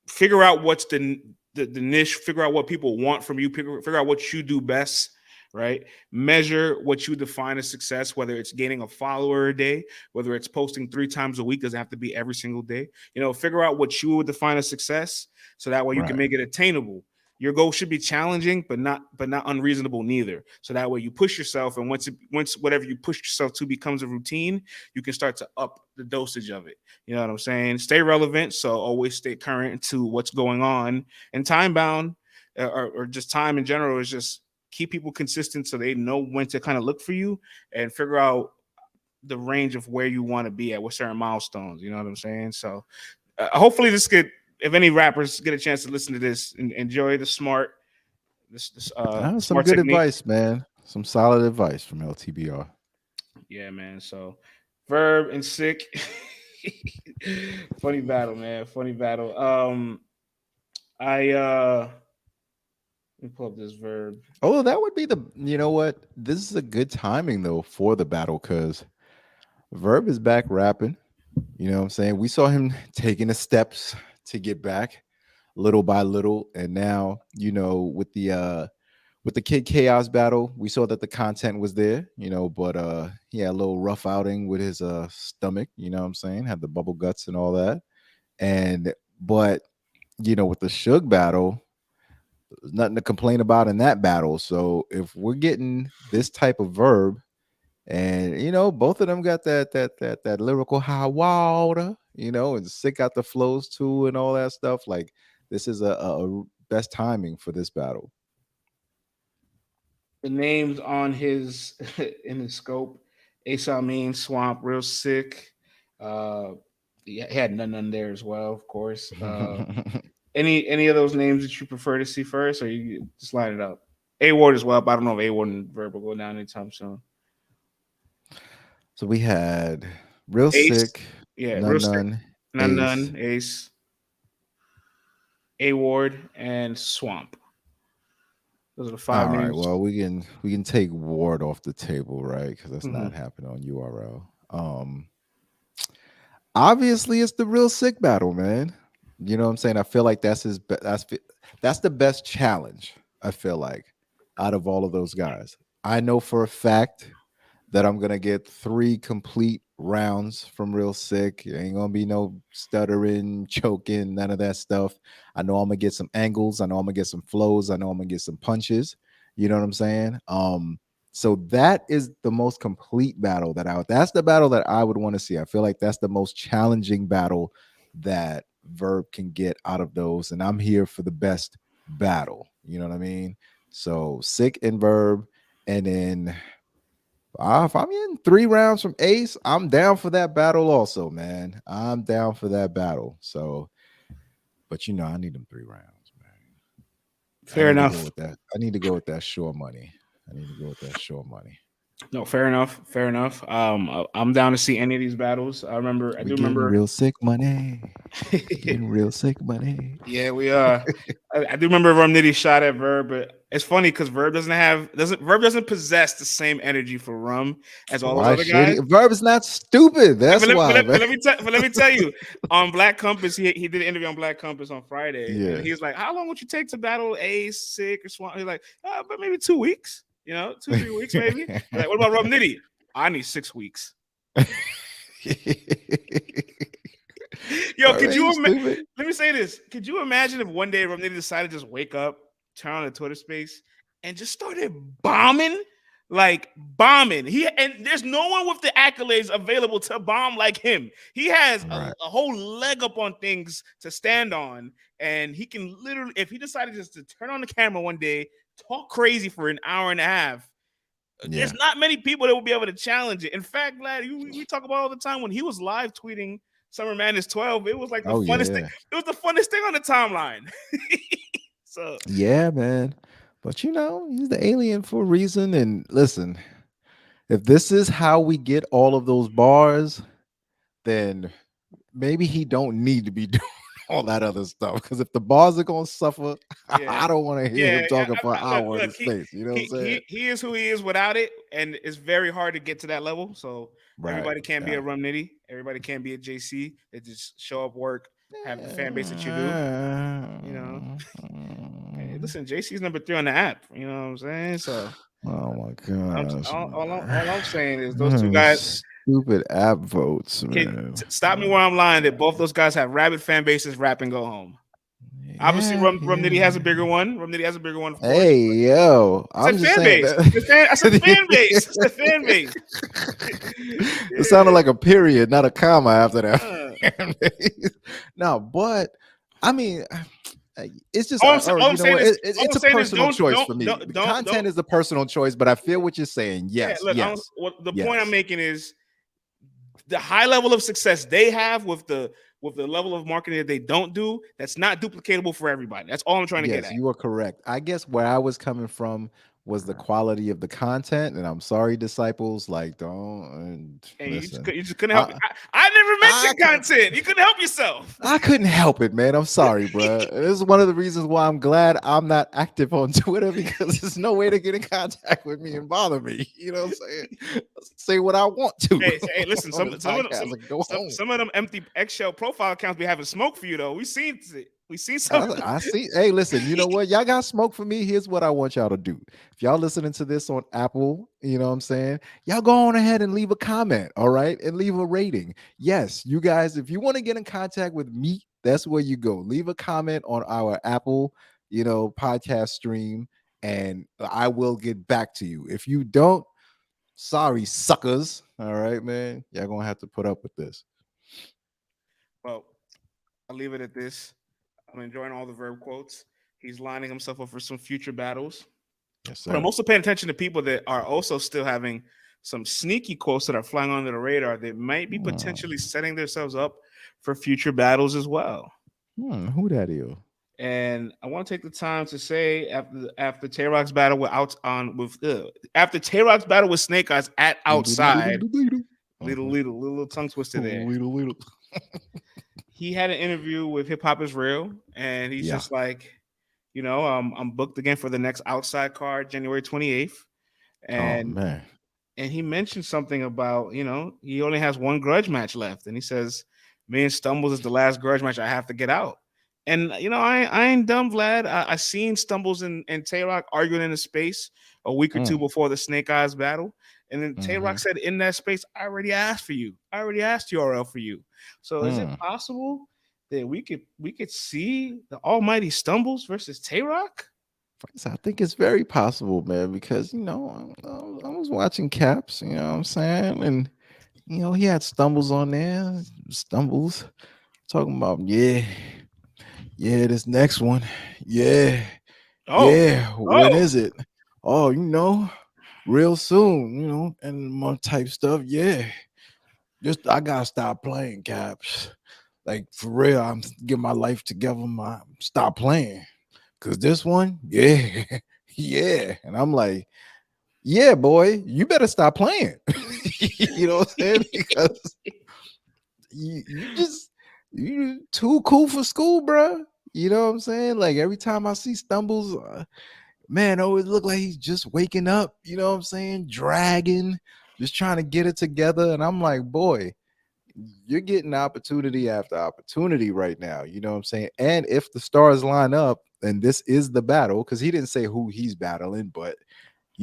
figure out what's the niche, figure out what people want from you, figure out what you do best, right? Measure what you define as success, whether it's gaining a follower a day, whether it's posting 3 times a week, doesn't have to be every single day. Figure out what you would define as success, so that way you can Right. make it attainable. Your goal should be challenging, but not unreasonable neither. So that way you push yourself, and once whatever you push yourself to becomes a routine, you can start to up the dosage of it. You know what I'm saying? Stay relevant, so always stay current to what's going on, and time bound, or just time in general is just keep people consistent so they know when to kind of look for you and figure out the range of where you want to be at with certain milestones. You know what I'm saying? So hopefully this could, if any rappers get a chance to listen to this and enjoy the Some smart good technique. advice, man. Some solid advice from LTBR. Yeah, man. So Verb and Sick. Funny battle, man. Funny battle. I let me pull up this Verb. Oh, that would be you know what? This is a good timing though for the battle because Verb is back rapping. You know what I'm saying? We saw him taking the steps to get back little by little. And now, with the Kid Chaos battle, we saw that the content was there, but he had a little rough outing with his stomach, you know what I'm saying? Had the bubble guts and all that. And but with the Suge battle, there's nothing to complain about in that battle. So if we're getting this type of Verb, and both of them got that lyrical high water, and Sick out the flows too and all that stuff. Like this is a best timing for this battle. The names on his in his scope: Amin, Swamp, Real Sick. Uh, he had none there as well, of course. Any of those names that you prefer to see first, or you just line it up? A Ward as well, but I don't know if A Ward and Verb will go down anytime soon. So we had Real Ace, Sick, yeah, Real None Sick, None, Ace. none, Ace, A Ward, and Swamp. Those are the five All right. names. Well, we can take Ward off the table, right? Because that's Mm-hmm. not happening on URL. Obviously, it's the Real Sick battle, man. You know what I'm saying? I feel like that's the best challenge I feel like out of all of those guys, I know for a fact that I'm gonna get 3 complete rounds from Real Sick. Ain't gonna be no stuttering, choking, none of that stuff. I know I'm gonna get some angles. I know I'm gonna get some flows. I know I'm gonna get some punches. You know what I'm saying? So that is the most complete battle that's the battle that I would want to see. I feel like that's the most challenging battle that Verb can get out of those. And I'm here for the best battle. You know what I mean? So Sick and Verb, and then if I'm in 3 rounds from Ace, I'm down for that battle also, man. I'm down for that battle. So, but I need them 3 rounds, man. Fair I need to go enough. with that. I need to go with that sure money. I need to go with that sure money. No, fair enough. Fair enough. I'm down to see any of these battles. I We do getting remember. real sick money. Getting real sick money. Yeah, we I do remember Nitty shot at Verb, but it's funny because Verb doesn't possess the same energy for Rum as all those Why other should guys. he? Verb is not stupid. But That's why, man. let me tell you, on Black Compass, he did an interview on Black Compass on Friday, and Yeah. he was like, "How long would you take to battle Ace, Sick, or Swan?" He's like, "But maybe 2 weeks, 2-3 weeks, maybe." Like, what about Nitty? I need 6 weeks. Yo, Verb ain't stupid. let me say this. Could you imagine if one day Nitty decided to just wake up, turn on the Twitter space, and just started bombing? Like bombing. And there's no one with the accolades available to bomb like him. He has Right. a whole leg up on things to stand on. And he can literally, if he decided just to turn on the camera one day, talk crazy for an hour and a half, Yeah. there's not many people that will be able to challenge it. In fact, Vlad, we talk about all the time when he was live tweeting Summer Madness 12, it was like the funnest thing. It was the funnest thing on the timeline. So yeah, man. But he's the alien for a reason. And listen, if this is how we get all of those bars, then maybe he don't need to be doing all that other stuff. Because if the bars are gonna suffer, yeah. I don't want to hear him talking for an hour in his face. You know what I'm saying? He is who he is without it, and it's very hard to get to that level. So Right. everybody can't be a Rum Nitty. Everybody can't be a JC. They just show up, work, have the fan base that you do. Hey, listen, JC's number 3 on the app. You know what I'm saying? So, oh my gosh, all I'm saying is those two guys. Stupid app votes, man. Stop me where I'm lying. That both those guys have rabid fan bases. Rap and go home. Obviously, Rum Nitty has a bigger one. Rum Nitty has a bigger one. Of course, hey, yo, I'm just saying. I said the fan base. It's the fan base. It sounded like a period, not a comma after that. No, but I mean, it's just it's a personal choice for me. The content is a personal choice, but I feel what you're saying. Yes, yeah, look, the point I'm making is the high level of success they have with the level of marketing that they don't do, that's not duplicatable for everybody. That's all I'm trying to get at. You are correct. I guess where I was coming from was the quality of the content, and I'm sorry, disciples, like don't listen. You just couldn't help it. I never mentioned content. You couldn't help yourself. I couldn't help it, man. I'm sorry, bro. This is one of the reasons why I'm glad I'm not active on Twitter, because there's no way to get in contact with me and bother me. You know what I'm saying? Say what I want to. Hey, listen, some of them empty eggshell profile accounts be having smoke for you though. We seen some. I see. Hey, listen, you know what? Y'all got smoke for me. Here's what I want y'all to do. If y'all listening to this on Apple, you know what I'm saying? Y'all go on ahead and leave a comment, all right? And leave a rating. Yes, you guys, if you want to get in contact with me, that's where you go. Leave a comment on our Apple, podcast stream, and I will get back to you. If you don't, sorry, suckers. All right, man. Y'all gonna have to put up with this. Well, I'll leave it at this. I'm enjoying all the Verb quotes. He's lining himself up for some future battles. Yes, sir. But I'm also paying attention to people that are also still having some sneaky quotes that are flying under the radar that might be potentially setting themselves up for future battles as well. Who that is? And I want to take the time to say after Tay Roc's battle after Tay Roc's battle with Snake Eyes at Outside, little tongue twister there. He had an interview with Hip Hop Is Real, and he's just like, I'm booked again for the next Outside card, January 28th. And and he mentioned something about, he only has one grudge match left. And he says, me and Stumbles is the last grudge match I have to get out. And I ain't dumb, Vlad. I seen Stumbles and Tay Roc arguing in a space a week or two before the Snake Eyes battle. And then Tay Roc said in that space, I already asked for you. I already asked URL for you. So is it possible that we could see the almighty Stumbles versus Tay Roc? I think it's very possible, man, because I was watching Caps, you know what I'm saying, and he had Stumbles on there, Stumbles talking about this next one, yeah, Oh, when oh, is it? Oh, real soon, and more type stuff, yeah. Just I gotta stop playing Caps, like for real. I'm getting my life together. Stop playing. Cause this one, yeah, yeah. And I'm like, yeah, boy, you better stop playing. You know what I'm saying? Because you too cool for school, bro. You know what I'm saying? Like every time I see Stumbles, man, always look like he's just waking up. You know what I'm saying? Dragging, just trying to get it together. And I'm like, boy, you're getting opportunity after opportunity right now. You know what I'm saying? And if the stars line up and this is the battle, because he didn't say who he's battling, but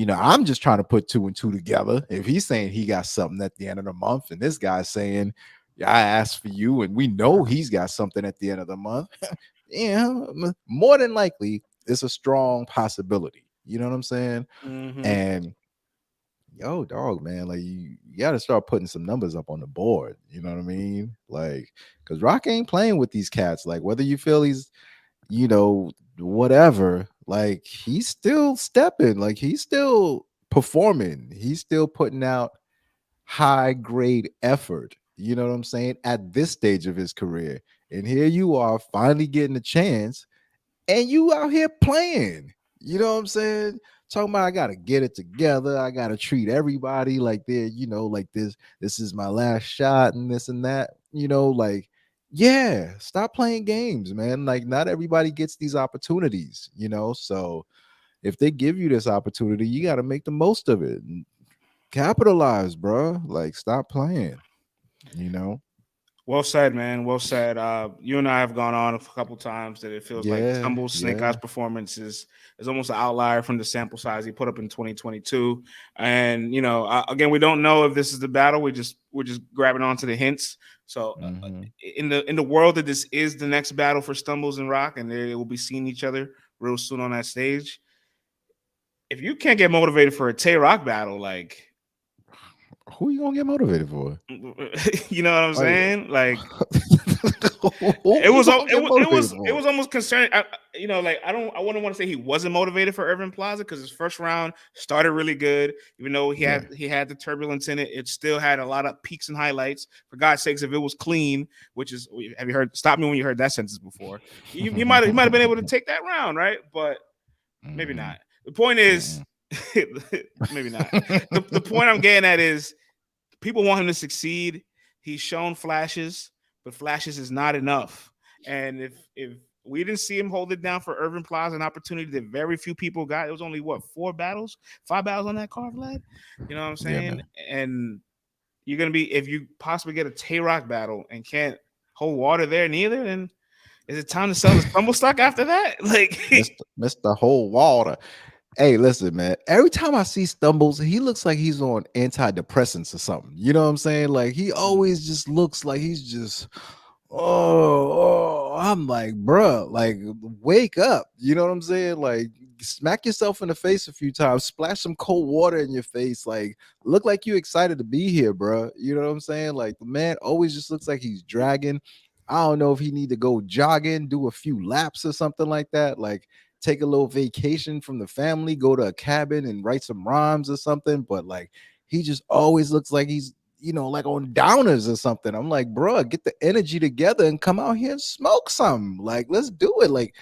I'm just trying to put two and two together. If he's saying he got something at the end of the month, and this guy's saying, yeah, I asked for you, and we know he's got something at the end of the month, yeah, more than likely, it's a strong possibility. You know what I'm saying? mm-hmm. And yo, dog, man, like you got to start putting some numbers up on the board. You know what I mean? Like, because Rock ain't playing with these cats. Like, whether you feel he's, whatever, like he's still stepping, like he's still performing, he's still putting out high grade effort. You know what I'm saying? At this stage of his career, and here you are finally getting a chance and you out here playing. You know what I'm saying? Talking about I gotta get it together. I gotta treat everybody like they're, like this is my last shot and this and that. Like, yeah, stop playing games, man. Like, not everybody gets these opportunities, So if they give you this opportunity, you gotta make the most of it. And capitalize, bro. Like, stop playing, you know? Well said, man. Well said. You and I have gone on a couple times that it feels like Yeah, Stumbles Snake Eyes yeah. performance is almost an outlier from the sample size he put up in 2022. And again, we don't know if this is the battle. We're just grabbing onto the hints. So Mhm. in the world that this is the next battle for Stumbles and Rock, and they will be seeing each other real soon on that stage. If you can't get motivated for a Tay Roc battle, like Who you gonna get motivated for? you know what I'm Like, saying? Like who it you was gonna get it motivated was it for? was almost concerning. Like I wouldn't want to say he wasn't motivated for Irving Plaza because his first round started really good. Even though he Yeah. had the turbulence in it, it still had a lot of peaks and highlights. For God's sakes, if it was clean, which is have you heard? Stop me when you heard that sentence before. He might have been able to take that round, right? But maybe Mhm. not. The point is, Mhm. maybe not. The point I'm getting at is people want him to succeed. He's shown flashes, but flashes is not enough. And if we didn't see him hold it down for Irving Plaza, an opportunity that very few people got. It was only what 5 battles on that card, Vlad. You know what I'm Yeah, saying? man. And you're gonna be if you possibly get a Tay Roc battle and can't hold water there neither, then is it time to sell the stumble stock after that? Like Mr. Whole Water. Hey, listen, man. Every time I see Stumbles, he looks like he's on antidepressants or something. You know what I'm saying? Like he always just looks like he's just, I'm like, bruh, like wake up. You know what I'm saying? Like smack yourself in the face a few times, splash some cold water in your face, like look like you excited to be here, bruh. You know what I'm saying? Like the man always just looks like he's dragging. I don't know if he need to go jogging, do a few laps or something like that. Like take a little vacation from the family, go to a cabin and write some rhymes or something. But like he just always looks like he's like on downers or something. I'm like, bro, get the energy together and come out here and smoke some. Like, let's do it. Like,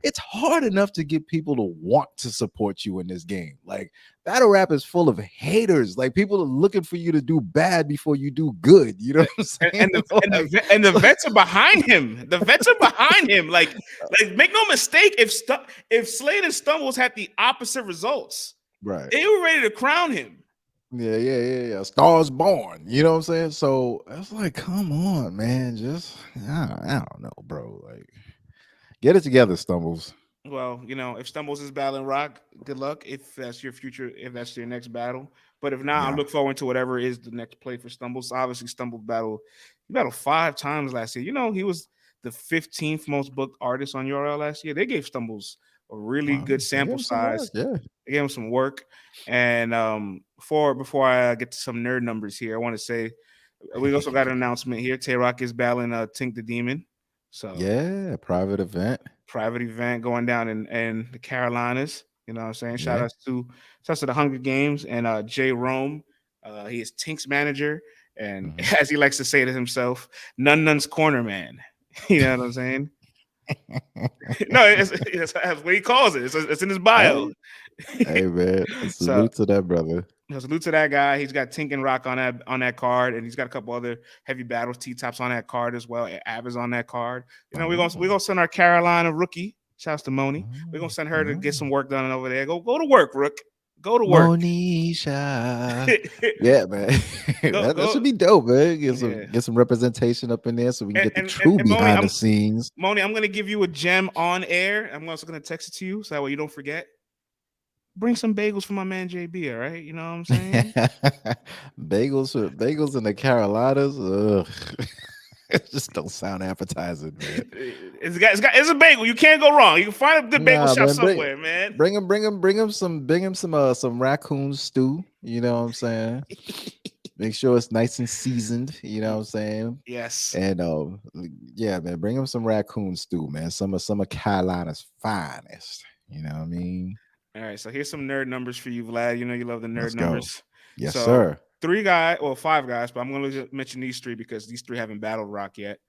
it's hard enough to get people to want to support you in this game. Like, battle rap is full of haters. Like, people are looking for you to do bad before you do good. You know what I'm and, saying? and the and Like, the vets are behind him. The vets are behind him. Like make no mistake, if Slade and Stumbles had the opposite results, right. they were ready to crown him. Yeah. Stars born. You know what I'm saying? So it's like, come on, man. Just I don't know, bro. Like, Get it together, Stumbles. Well, if Stumbles is battling Rock, good luck if that's your future, if that's your next battle. But if not, I Yeah. look forward to whatever is the next play for Stumbles. Obviously, he battled 5 times last year. He was the 15th most booked artist on URL last year. They gave Stumbles a really Wow. good They gave sample him some work. size. Yeah. They gave him some work. And before I get to some nerd numbers here, I want to say we also got an announcement here. Tay Roc is battling Tink the Demon. So Yeah. Private event. private event going down in the Carolinas. You know what I'm saying? Yeah. Shout out to the Hunger Games and Jay Rome. He is Tink's manager, and Mhm. as he likes to say to himself, Nun's corner man. You know what I'm saying? No, that's what he calls it. It's in his bio. Hey, hey, man. So Salute to that brother. salute to that guy. He's got Tink and Rock on that card, and he's got a couple other heavy battles, T tops on that card as well. Ab is on that card. We're gonna send our Carolina rookie. Shouts to Moni. We're gonna send her to get some work done over there. Go to work, Rook. Go to work. Monisha. Yeah, man. That go. should be dope, man. Yeah. Get some representation up in there so we can get the And true Moni, behind the scenes. I'm gonna give you a gem on air. I'm also gonna text it to you so that way you don't forget. Bring some bagels for my man JB, all right? You know what I'm saying? Bagels in the Carolinas. Ugh. It just don't sound appetizing, man. It's a bagel. You can't go wrong. You can find a good bagel Nah, shop man, somewhere, man. bring him some raccoon stew. You know what I'm saying? Make sure it's nice and seasoned. You know what I'm saying? Yes. And yeah, man, bring him some raccoon stew, man. Some of Carolina's finest. You know what I mean? All right, so here's some nerd numbers for you, Vlad. You know you love the nerd Let's go. numbers. Yes, So sir. 5 guys, but I'm going to mention these 3 because these 3 haven't battled Rock yet.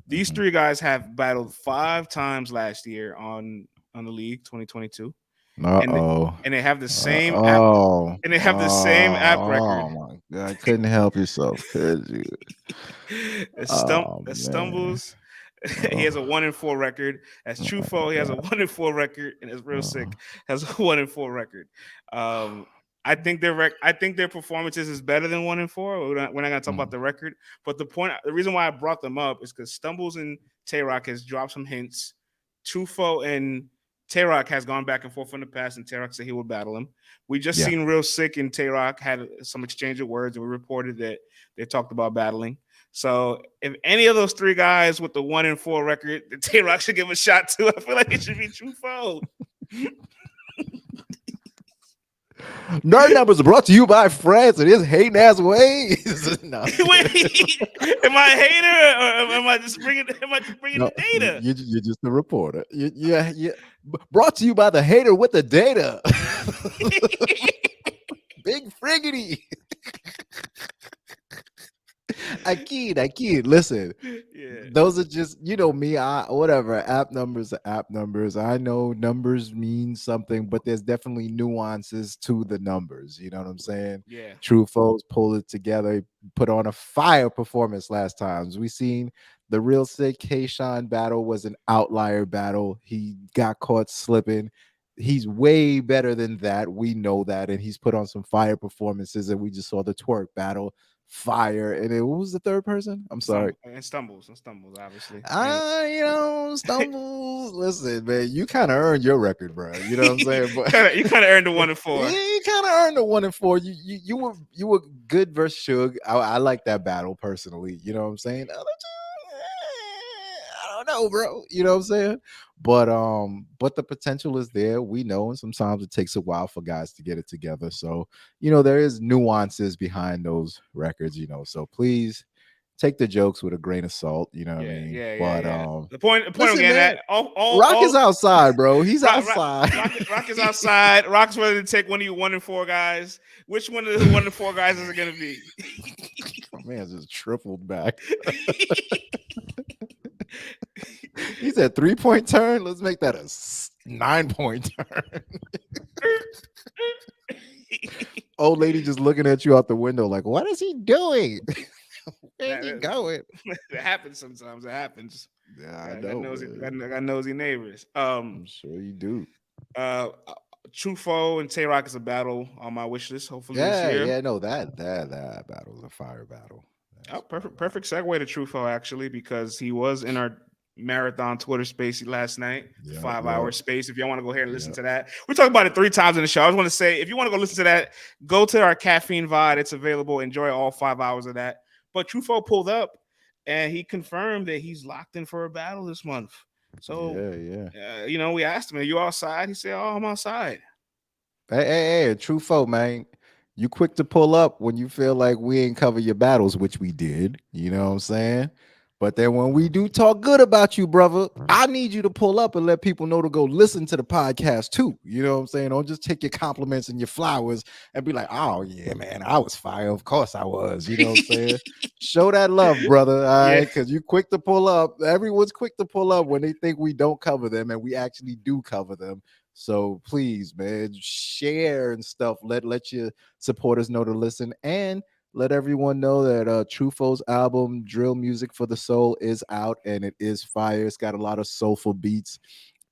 These Mhm. 3 guys have battled 5 times last year on the league 2022, Uh-oh. and they have the same app, Oh. and they have the same app record. Oh my God. Couldn't help yourself, could you? Oh The man. Stumbles. He has a 1-4 record. As True Foe, he has a 1-4 record, and as Real Sick has a 1-4 record. I think their performances is better than 1-4. We're not gonna talk about the record, but the reason why I brought them up is because Stumbles and Tay Roc has dropped some hints. True Foe and Tay Roc has gone back and forth in the past, and Tay Roc said he would battle him. We just seen Real Sick and Tay Roc had some exchange of words, and we reported that they talked about battling. So if any of those 3 guys with the 1-4 record, the Tay Roc should give a shot to. I feel like it should be True Foe. Nerd numbers are brought to you by friends and his hating ass ways. No. Wait, am I a hater or am I just bringing the data? You're just a reporter. Yeah. Brought to you by the hater with the data. Big friggity. I kid. Listen, Yeah. those are just me. Whatever. App numbers are app numbers. I know numbers mean something, but there's definitely nuances to the numbers. You know what I'm saying? Yeah. True Foes pulled it together, put on a fire performance last time. We seen the Real Sikh Kausion battle was an outlier battle. He got caught slipping. He's way better than that. We know that, and he's put on some fire performances. And we just saw the twerk battle. Fire. And then what was the third person? I'm sorry. And stumbles, obviously. Stumbles. Listen, man, you kind of earned your record, bro. You know what I'm saying? But you kind of earned the 1-4. Yeah, you kind of earned the 1-4. You were good versus Suge. I like that battle personally. You know what I'm saying? I don't know, bro. You know what I'm saying? But the potential is there. We know, and sometimes it takes a while for guys to get it together. So, there is nuances behind those records, so please take the jokes with a grain of salt, you know what I mean? Yeah. The point listen, again, man, that Rock is outside, bro. He's outside. Rock is outside. Rock's ready to take one of you 1-4 guys. Which one of the 1-4 guys is it gonna be? My man just tripled back. He said 3-point turn. Let's make that a 9-point turn. Old lady just looking at you out the window like, what is he doing? Where's he going? It happens sometimes. It happens. Yeah, I know. I got nosy neighbors. I'm sure you do. True Foe and Tay Roc is a battle on my wish list. Hopefully this year. Yeah, no, that battle is a fire battle. Perfect segue to True Foe actually, because he was in our marathon Twitter space last night, Yeah, 5 hour space. If y'all want to go ahead and listen yeah. to that, we talked about it 3 times in the show. I just want to say, if you want to go listen to that, go to our caffeine VOD. It's available. Enjoy all 5 hours of that. But Tru Foe pulled up and he confirmed that he's locked in for a battle this month. So, Yeah. we asked him, "Are you outside?" He said, "Oh, I'm outside." Hey, True Foe, man. You quick to pull up when you feel like we ain't cover your battles, which we did. You know what I'm saying? But then when we do talk good about you, brother, I need you to pull up and let people know to go listen to the podcast too. You know what I'm saying? Don't just take your compliments and your flowers and be like, oh yeah, man, I was fire. Of course I was. You know what I'm saying? Show that love, brother. All right. Yeah. Because you quick to pull up. Everyone's quick to pull up when they think we don't cover them, and we actually do cover them. So please, man, share and stuff. Let your supporters know to listen, and let everyone know that Tru Foe's album Drill Music for the Soul is out, and it is fire. It's got a lot of soulful beats,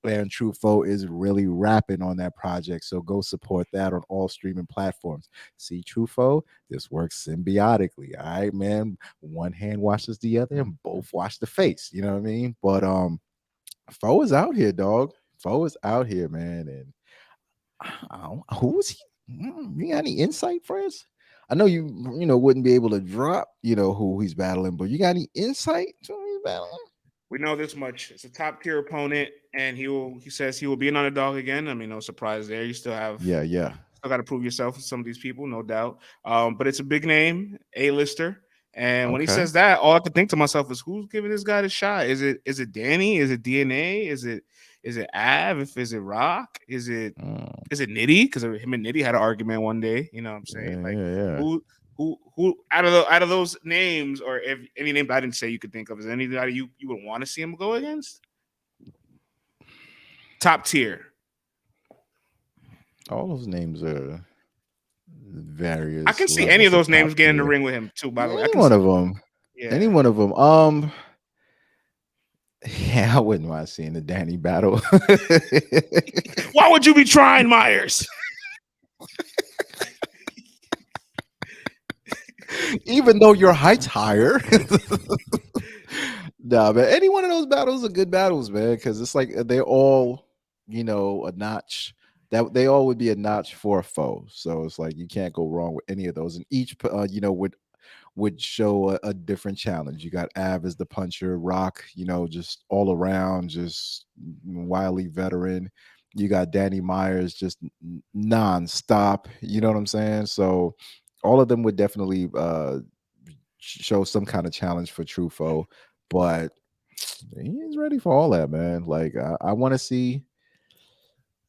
and Tru Foe is really rapping on that project. So go support that on all streaming platforms. See, Tru Foe, this works symbiotically. All right, man. One hand washes the other, and both wash the face. You know what I mean? But Foe is out here, dog. Foe is out here, man. And who is he? You got any insight, friends? I know you wouldn't be able to drop, who he's battling, but you got any insight to who he's battling? We know this much. It's a top tier opponent, and he says he will be an underdog again. I mean, no surprise there. You Yeah. still got to prove yourself with some of these people, no doubt. But it's a big name, A-lister. And when he Okay. says that, all I can think to myself is, who's giving this guy the shot? Is it Danny? Is it DNA? Is it Av? If is it Rock? Is it Mm, is it Nitty? Because him and Nitty had an argument one day. You know what I'm saying? Like yeah. who out of those names, or if any name I didn't say you could think of, is there anybody you would want to see him go against? Top tier. All those names are I various can see any of levels of those top names getting in the tier. ring with him too. By the way, I Any can one see. of them. Any Yeah. one of them. Yeah, I wouldn't mind seeing the Danny battle. Why would you be trying, Myers? Even though your height's higher. Nah, man. Any one of those battles are good battles, man, because it's like they're all, a notch. That they all would be a notch for a foe. So it's like you can't go wrong with any of those. And each, would show a different challenge. You got Av as the puncher, Rock, just all around, just wily veteran. You got Danny Myers, just non-stop. You know what I'm saying? So all of them would definitely show some kind of challenge for Tru Foe, but he's ready for all that, man. Like I want to see.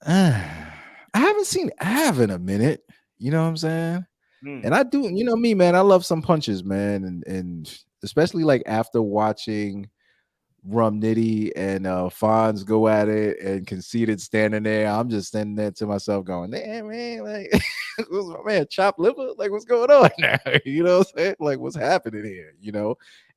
I haven't seen Av in a minute. You know what I'm saying? Hmm. And I do, me, man. I love some punches, man, and especially like after watching Nitty and Fonz go at it and Conceited standing there, I'm just standing there to myself going, "Damn, man, like, what's my man chopped liver? Like, what's going on now? You know what I'm saying? Like, what's happening here?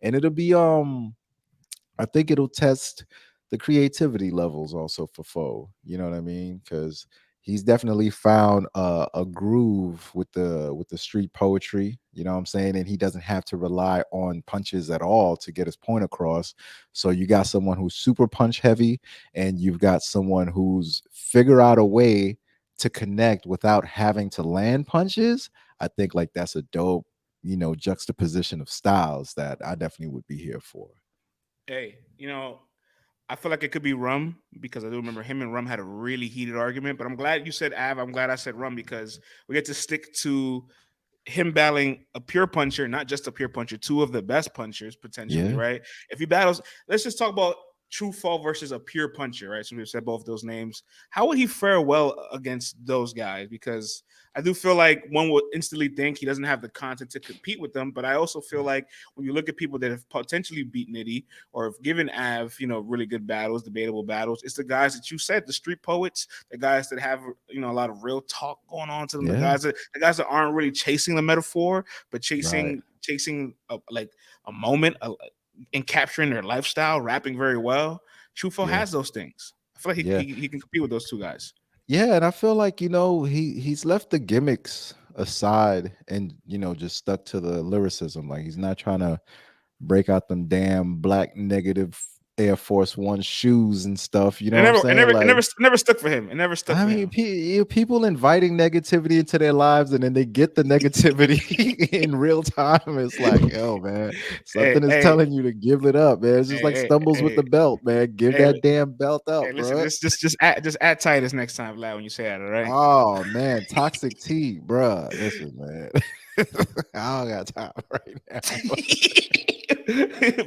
And it'll be I think it'll test the creativity levels also for Foe. You know what I mean? Because he's definitely found a groove with the street poetry. You know what I'm saying? And he doesn't have to rely on punches at all to get his point across. So you got someone who's super punch heavy, and you've got someone who's figure out a way to connect without having to land punches. I think like that's a dope, juxtaposition of styles that I definitely would be here for. Hey, I feel like it could be Rum because I do remember him and Rum had a really heated argument. But I'm glad you said Av. I'm glad I said Rum because we get to stick to him battling a pure puncher, not just a pure puncher, two of the best punchers potentially, Yeah. right? If he battles, let's just talk about Tru Foe versus a pure puncher, right? So we've said both those names. How would he fare well against those guys? Because I do feel like one would instantly think he doesn't have the content to compete with them. But I also feel like when you look at people that have potentially beat Nitty or have given Av, really good battles, debatable battles, it's the guys that you said, the street poets, the guys that have, a lot of real talk going on to them, Yeah. the guys that aren't really chasing the metaphor, but Right. chasing like a moment and capturing their lifestyle, rapping very well. Tru Foe Yeah. has those things. I feel like Yeah. he can compete with those two guys. Yeah, and I feel like he's left the gimmicks aside and just stuck to the lyricism. Like he's not trying to break out them damn black negative Air Force One shoes and stuff. You know It what I'm never, it saying? never, it Like, never, it never stuck for him. It never stuck I for mean, him. people inviting negativity into their lives, and then they get the negativity in real time. It's like, yo, man, Hey, something is hey, telling you to give it up, man. It's just like hey, stumbles with hey, the belt, man. Give hey, that damn belt hey, up, listen, bro. just add Titus next time, Vlad, when you say that, all right? Oh man, toxic tea, bruh. Listen, man. I don't got time right now.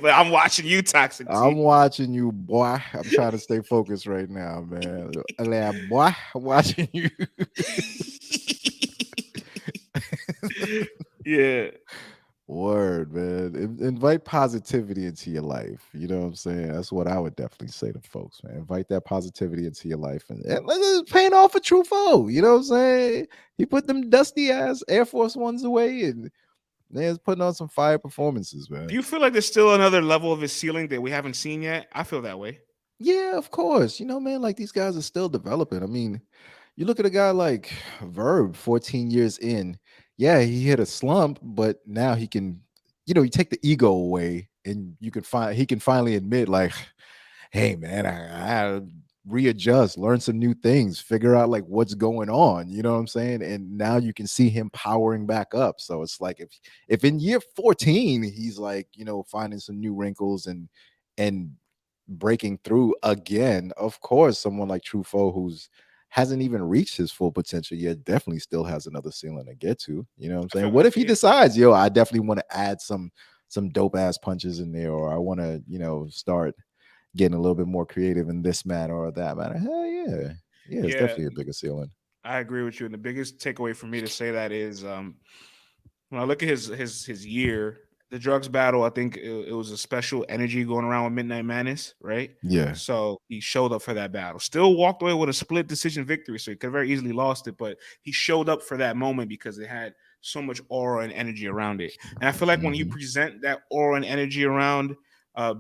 But I'm watching you, Toxic I'm T. watching you, boy. I'm trying to stay focused right now, man. Boy, I'm watching you. Yeah, Word, man. Invite positivity into your life. You know what I'm saying? That's what I would definitely say to folks, man. Invite that positivity into your life, and it's paying off for True Foe. You know what I'm saying? He put them dusty ass Air Force Ones away, and man's putting on some fire performances, do man. you feel like there's still another level of his ceiling that we haven't seen yet? I feel that way. Yeah, of course. You know, man, like these guys are still developing. I mean, you look at a guy like Verb, 14 years in. Yeah, he hit a slump, but now he can, you take the ego away and he can finally admit, like, hey man, I readjust, learn some new things, figure out like what's going on. You know what I'm saying? And now you can see him powering back up. So it's like if in year 14 he's like, finding some new wrinkles and breaking through again, of course, someone like True Foe who's hasn't even reached his full potential yet definitely still has another ceiling to get to. You know what I'm saying? What if he Yeah. decides, I definitely want to add some dope ass punches in there, or I want to, start getting a little bit more creative in this matter or that matter? Hell yeah. Yeah, it's Yeah, definitely a bigger ceiling. I agree with you. And the biggest takeaway for me to say that is when I look at his year, the drugs battle, I think it was a special energy going around with Midnight Madness, right? Yeah. So he showed up for that battle. Still walked away with a split decision victory, so he could have very easily lost it, but he showed up for that moment because it had so much aura and energy around it. And I feel like when you Mhm. present that aura and energy around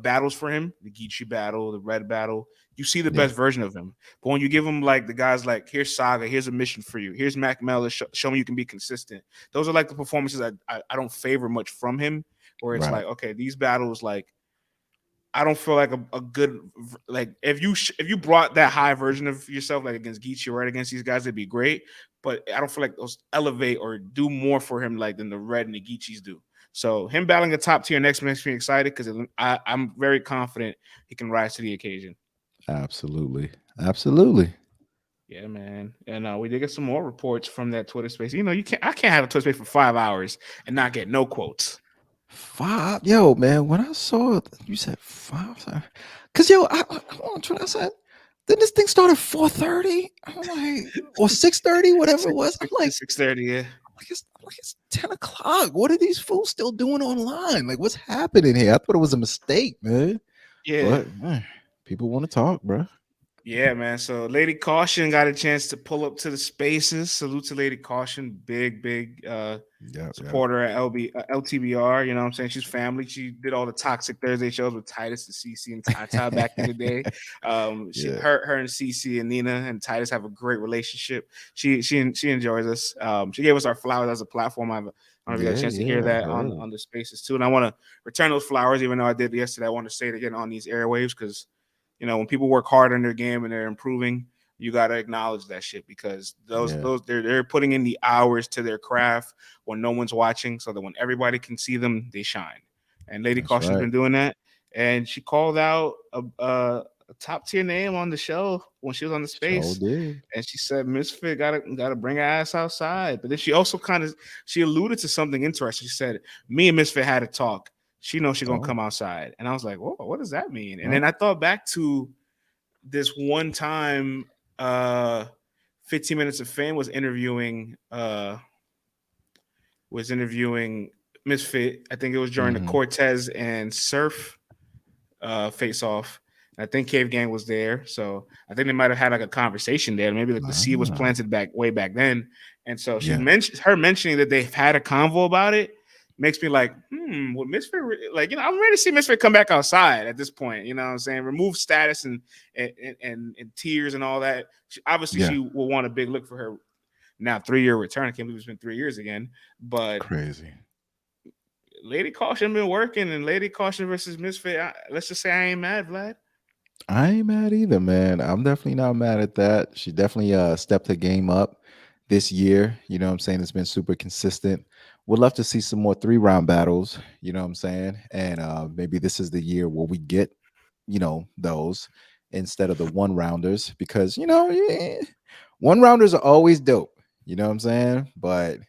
battles for him, the Geechee battle, the Red battle, you see the Yeah. best version of him. But when you give him like the guys like, here's Saga, here's a mission for you, here's Mac Mellis, show me you can be consistent. Those are like the performances I don't favor much from him. Where it's Right. like, okay, these battles, like I don't feel like a good like if you brought that high version of yourself like against Geechee or right against these guys, it'd be great. But I don't feel like those elevate or do more for him like than the Red and the Geechees do. So him battling a top tier next makes me excited because I'm very confident he can rise to the occasion. Absolutely. Absolutely. Yeah, man. And we did get some more reports from that Twitter space. I can't have a Twitter space for 5 hours and not get no quotes. Five, yo, man. When I saw you said five, because yo, I'm on Twitter. I said, then this thing started 4:30. I'm like, or 6:30, whatever it was. I'm like, 6:30, yeah. it's 10 o'clock. What are these fools still doing online? Like, what's happening here? I thought it was a mistake, man. Yeah. But man, people want to talk, bro. Yeah, man. So Lady Caution got a chance to pull up to the spaces. Salute to Lady Caution, big Yeah, yeah, supporter at LTBR. You know what I'm saying? She's family. She did all the Toxic Thursday shows with Titus and CC and Tata back in the day. yeah, Her and CC and Nina and Titus have a great relationship. She enjoys us. She gave us our flowers as a platform. I don't know if you got a yeah, chance to hear yeah. I that heard. on the spaces too. And I want to return those flowers, even though I did yesterday. I want to say it again on these airwaves because when people work hard on their game and they're improving, you got to acknowledge that shit because Yeah, they're putting in the hours to their craft when no one's watching, so that when everybody can see them, they shine. And Lady that's Caution's right. been doing that, and she called out a top tier name on the show when she was on the Sure space, did. and she said Ms.Fit gotta bring her ass outside. But then she also she alluded to something interesting. She said me and Ms.Fit had a talk. She knows she's gonna Oh, come outside, and I was like, whoa, what does that mean? And then oh, I thought back to this one time 15 Minutes of Fame was interviewing Misfit. I think it was during the mm-hmm. Cortez and Surf face off. I think Cave Gang was there, so I think they might have had like a conversation there. Maybe like the seed was Ah, planted way back then, and so yeah, her mentioning that they've had a convo about it makes me like, would Misfit like I'm ready to see Misfit come back outside at this point. You know what I'm saying? Remove status and tears and all that. Obviously, yeah. she will want a big look for her now 3-year return. I can't believe it's been 3 years again, but Crazy. Lady Caution been working, and Lady Caution versus Misfit. Let's just say I ain't mad, Vlad. I ain't mad either, man. I'm definitely not mad at that. She definitely stepped her game up this year. You know what I'm saying? It's been super consistent. Would love to see some more 3 round battles, you know what I'm saying? And maybe this is the year where we get, those instead of the 1 rounders because, yeah, 1 rounders are always dope, you know what I'm saying? But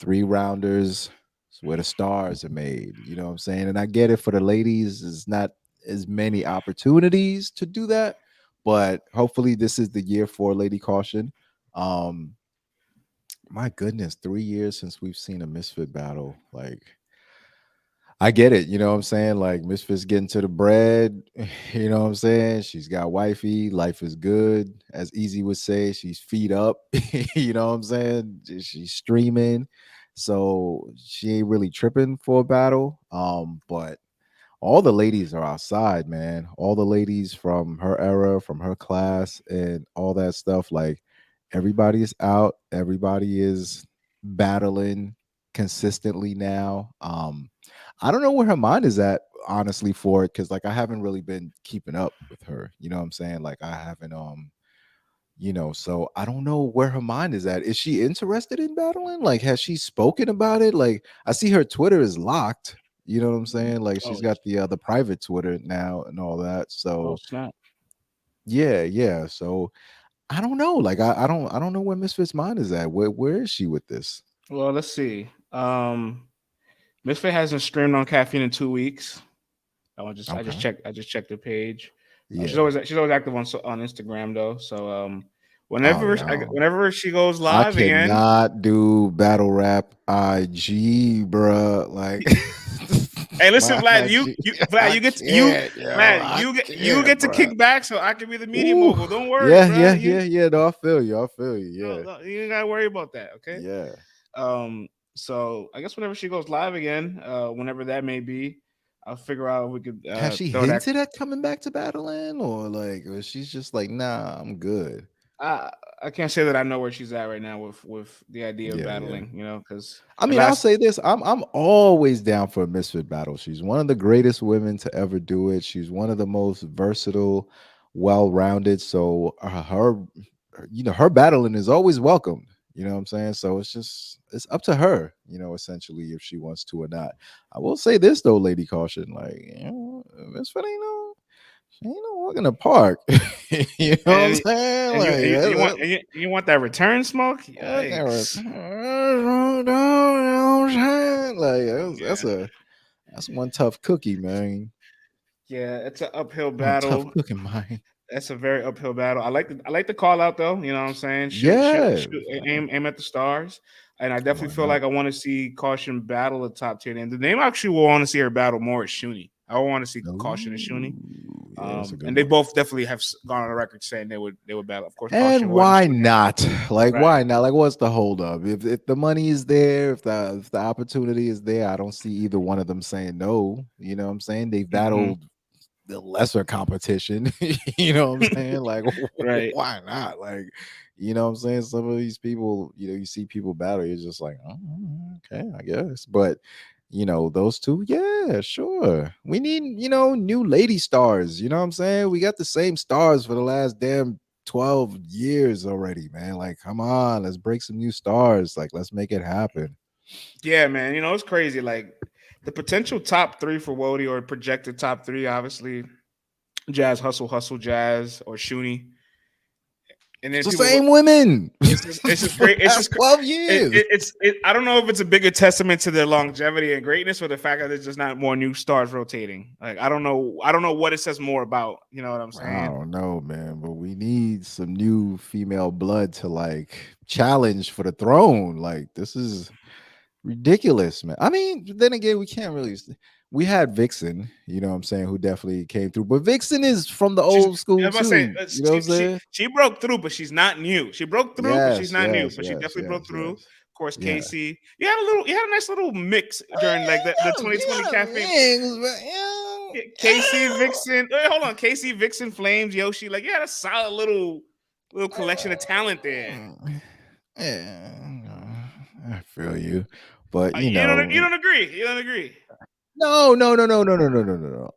3 rounders is where the stars are made. You know what I'm saying? And I get it for the ladies, it's not as many opportunities to do that, but hopefully this is the year for Lady Caution. Um, my goodness, 3 years since we've seen a Misfit battle. Like, I get it, you know what I'm saying? Like Misfit's getting to the bread, you know what I'm saying? She's got wifey, life is good. As Easy would say, she's feet up, you know what I'm saying? She's streaming. So she ain't really tripping for a battle. But all the ladies are outside, man. All the ladies from her era, from her class, and all that stuff. Like everybody is out. Everybody is battling consistently now. I don't know where her mind is at, honestly, for it, because like I haven't really been keeping up with her. You know what I'm saying? Like I haven't so I don't know where her mind is at. Is she interested in battling? Like, has she spoken about it? Like, I see her Twitter is locked. You know what I'm saying? Like, she's Oh, got the private Twitter now and all that. oh So snap. yeah, yeah. So I don't know. Like, I don't know where Misfit's mind is at. Where is she with this? Well, let's see. Misfit hasn't streamed on caffeine in 2 weeks. I just Okay. checked the page. Yeah. She's always active on Instagram though. So Oh yeah. whenever she goes I live again, cannot do battle rap IG, bruh. Like hey, listen, my Vlad, IG, Vlad, I you get can't, yo. Vlad, I you can't, get to bruh. kick back, so I can be the media Ooh, mogul. Don't worry, yeah, bro. yeah, yeah, yeah. No, I feel you. I feel you. Yeah, You ain't gotta worry about that. Okay. yeah. So I guess whenever she goes live again, whenever that may be, I'll figure out if we could Has she throw that. hinted at coming back to battling, or she's just like, nah, I'm good. I I can't say that I know where she's at right now with the idea of Yeah, yeah. battling. Because I the mean, I'll last. say this: I'm always down for a Misfit battle. She's one of the greatest women to ever do it. She's one of the most versatile, well-rounded. So her battling is always welcomed. You know what I'm saying? So it's up to her. Essentially, if she wants to or not. I will say this though, Lady Caution, like Misfit she ain't no walk in the park. You know what I'm And saying? and Like you want that return smoke? what kind of Yikes! like Yeah, that's one tough cookie, man. yeah, it's an uphill One tough battle. cookie, man. That's a very uphill battle. I like the call out though. You know what I'm saying? Yeah. Aim at the stars. And I definitely Why feel not? like I want to see Caution battle a top tier. And the name I actually will want to see her battle more is Shuni. I want to see Caution and Shuni. Ooh, yeah, that's a good And they one. both definitely have gone on the record saying they would battle. Of course, And Caution more than why Shuni. not? Like, Right. why not? Like, what's the holdup? If the money is there, if the opportunity is there, I don't see either one of them saying no. You know what I'm saying? They've Hmm. battled the lesser competition. You know what I'm saying? Like, Right. why not? Like, you know what I'm saying? Some of these people, you see people battle, you're just like, oh, okay, I guess. But those two, yeah, sure. We need, new lady stars. You know what I'm saying? We got the same stars for the last damn 12 years already, man. Like, come on, let's break some new stars. Like, let's make it happen. Yeah, man. It's crazy. Like the potential top three for Wody or projected top three, obviously, Jazz, Hustle, Jazz, or Shuni. And then It's the people same women it's just for great. the last 12 years. I don't know if it's a bigger testament to their longevity and greatness or the fact that there's just not more new stars rotating. Like I don't know what it says more about. You know what I'm I saying? don't know, man, but we need some new female blood to like challenge for the throne. Like this is ridiculous, man. I mean, then again, we can't really. We had Vixen, you know what I'm saying, who definitely came through, but Vixen is from the She's old school I was about to say too. You know what I'm saying? she broke through, but she's not new. She broke through, but she's Yes, not new. yes, But she yes, definitely broke yes, through. yes. Of course, Yeah. Casey. You had a nice little mix during like the Yeah, 2020 you got a cafe. mix, but Casey Vixen. Wait, hold on, Casey Vixen, Flames, Yoshi. Like you had a solid little collection of talent there. yeah, I feel you, but You don't agree. You don't agree. no, no, no, no, no, no, no, no, no, no.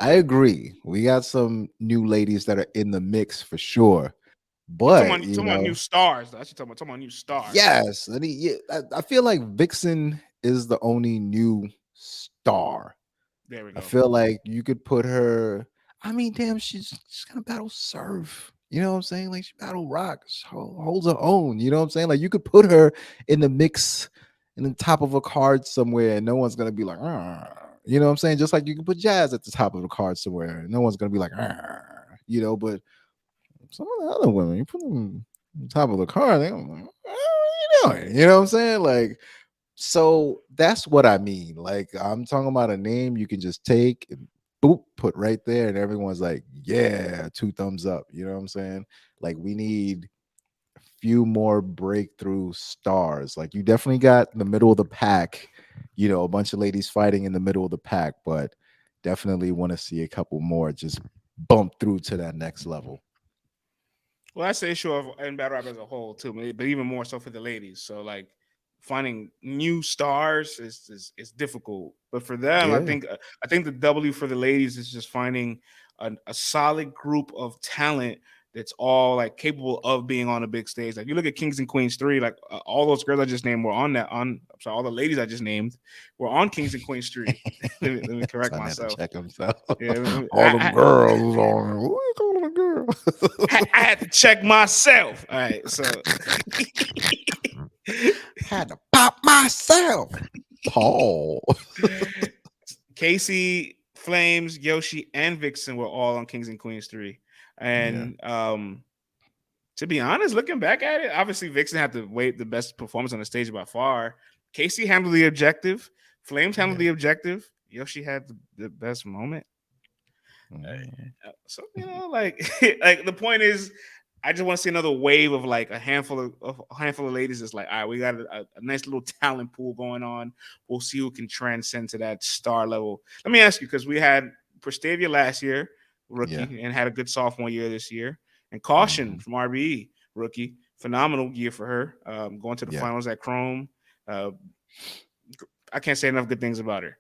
I agree. We got some new ladies that are in the mix for sure. I'm talking But about, talking about new stars. Though. Actually, talking about new stars. yes, I feel like Vixen is the only new star. There we I go. feel like you could put her. I mean, damn, she's gonna battle Surf. You know what I'm saying? Like she battle Rock, she holds her own. You know what I'm saying? Like you could put her in the mix, in the top of a card somewhere, and no one's gonna be like, "Arr." You know what I'm saying? Just like you can put Jazz at the top of the card somewhere, and no one's gonna be like, "Arr." You know. But some of the other women, you put them on top of the card, they're like, what are you doing? You know what I'm saying? Like. So that's what I mean. Like I'm talking about a name you can just take and boop, put right there, and everyone's like, yeah, 2 thumbs up. You know what I'm saying? Like we need a few more breakthrough stars. Like you definitely got the middle of the pack, a bunch of ladies fighting in the middle of the pack, but definitely want to see a couple more just bump through to that next level. Well, that's the issue of in battle rap as a whole too, but even more so for the ladies. So like finding new stars is difficult, but for them, Yeah. I think the W for the ladies is just finding a solid group of talent that's all like capable of being on a big stage. Like you look at Kings and Queens 3, like all those girls I just named were on that. I'm sorry, all the ladies I just named were on Kings and Queens 3. let me correct Son had to myself. check himself. Yeah, All them girls was on. What you calling a girl? I had to check myself. All right, so Had to pop myself. Paul. Casey, Flames, Yoshi, and Vixen were all on Kings and Queens 3. And to be honest, looking back at it, obviously Vixen had the best performance on the stage by far. Casey handled the objective. Flames handled the objective. Yoshi had the best moment. So like like the point is, I just want to see another wave of like a handful of ladies. That's like, all right, we got a nice little talent pool going on. We'll see who can transcend to that star level. Let me ask you, because we had Pristavia last year, rookie, and had a good sophomore year this year, and Kausion from RBE, rookie, phenomenal year for her. Going to the finals at Chrome. I can't say enough good things about her.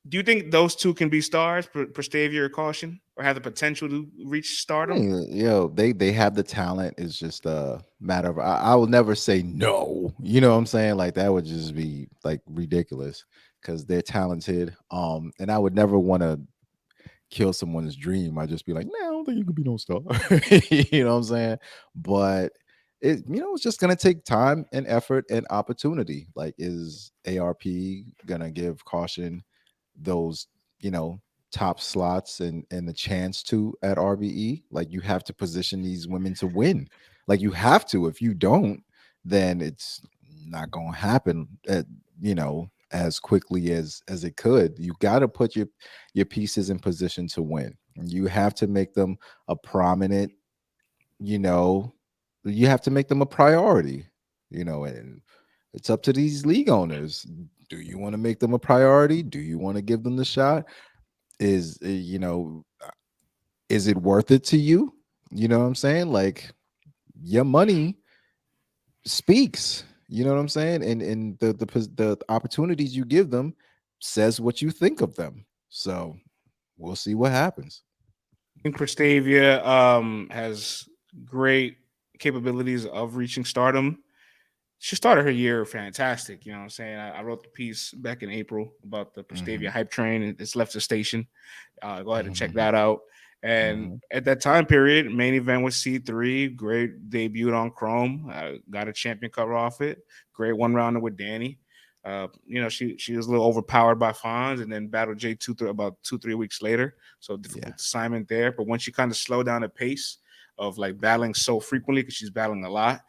Do you think those two can be stars, Pristavia or Kausion, or have the potential to reach I stardom? mean, they have the talent. It's just a matter of I will never say no. You know what I'm saying? Like that would just be like ridiculous because they're talented. And I would never want to kill someone's dream. I'd just be like, no, I don't think you could be no star. You know what I'm saying? But it's just gonna take time and effort and opportunity. Like, is ARP gonna give Kausion those, top slots and the chance to at RBE? Like you have to position these women to win. Like you have to. If you don't, then it's not gonna happen as quickly as it could. You got to put your pieces in position to win. You have to make them a prominent, you know, you have to make them a priority, and it's up to these league owners. Do you want to make them a priority? Do you want to give them the shot? Is it worth it to you? You know what I'm saying? Like your money speaks. You know what I'm saying? And the opportunities you give them says what you think of them. So we'll see what happens. I think Pristavia has great capabilities of reaching stardom. She started her year fantastic. You know what I'm saying? I wrote the piece back in April about the Pristavia hype train. It's left the station. Go ahead and check that out. And at that time period, main event was C3. Great debut on Chrome. Got a champion cover off it. Great one rounder with Danny. She was a little overpowered by Fonz and then battled J2 about 2-3 weeks later. So difficult assignment there. But once she kind of slowed down the pace of like battling so frequently, because she's battling a lot,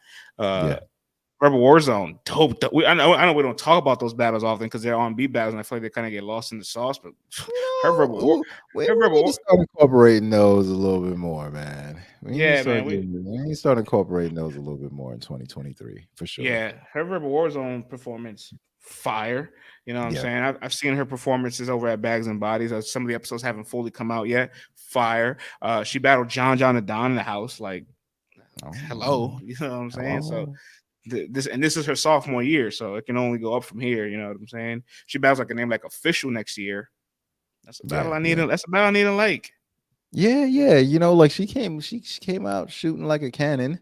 Rebel Warzone, dope. I know we don't talk about those battles often because they're on beat battles, and I feel like they kind of get lost in the sauce. But her Rebel War, we need to start incorporating those a little bit more, man. We need to start incorporating those a little bit more in 2023 for sure. Yeah, her Rebel Warzone performance, fire. You know what I'm saying? I've seen her performances over at Bags and Bodies. Some of the episodes haven't fully come out yet. Fire. She battled John and Don in the house. Like, hello. You know what I'm saying? So. This is her sophomore year, so it can only go up from here. You know what I'm saying? She battles like a name like Official next year. That's a battle I need. Yeah. That's a battle I need to like. Yeah. Like she came out shooting like a cannon,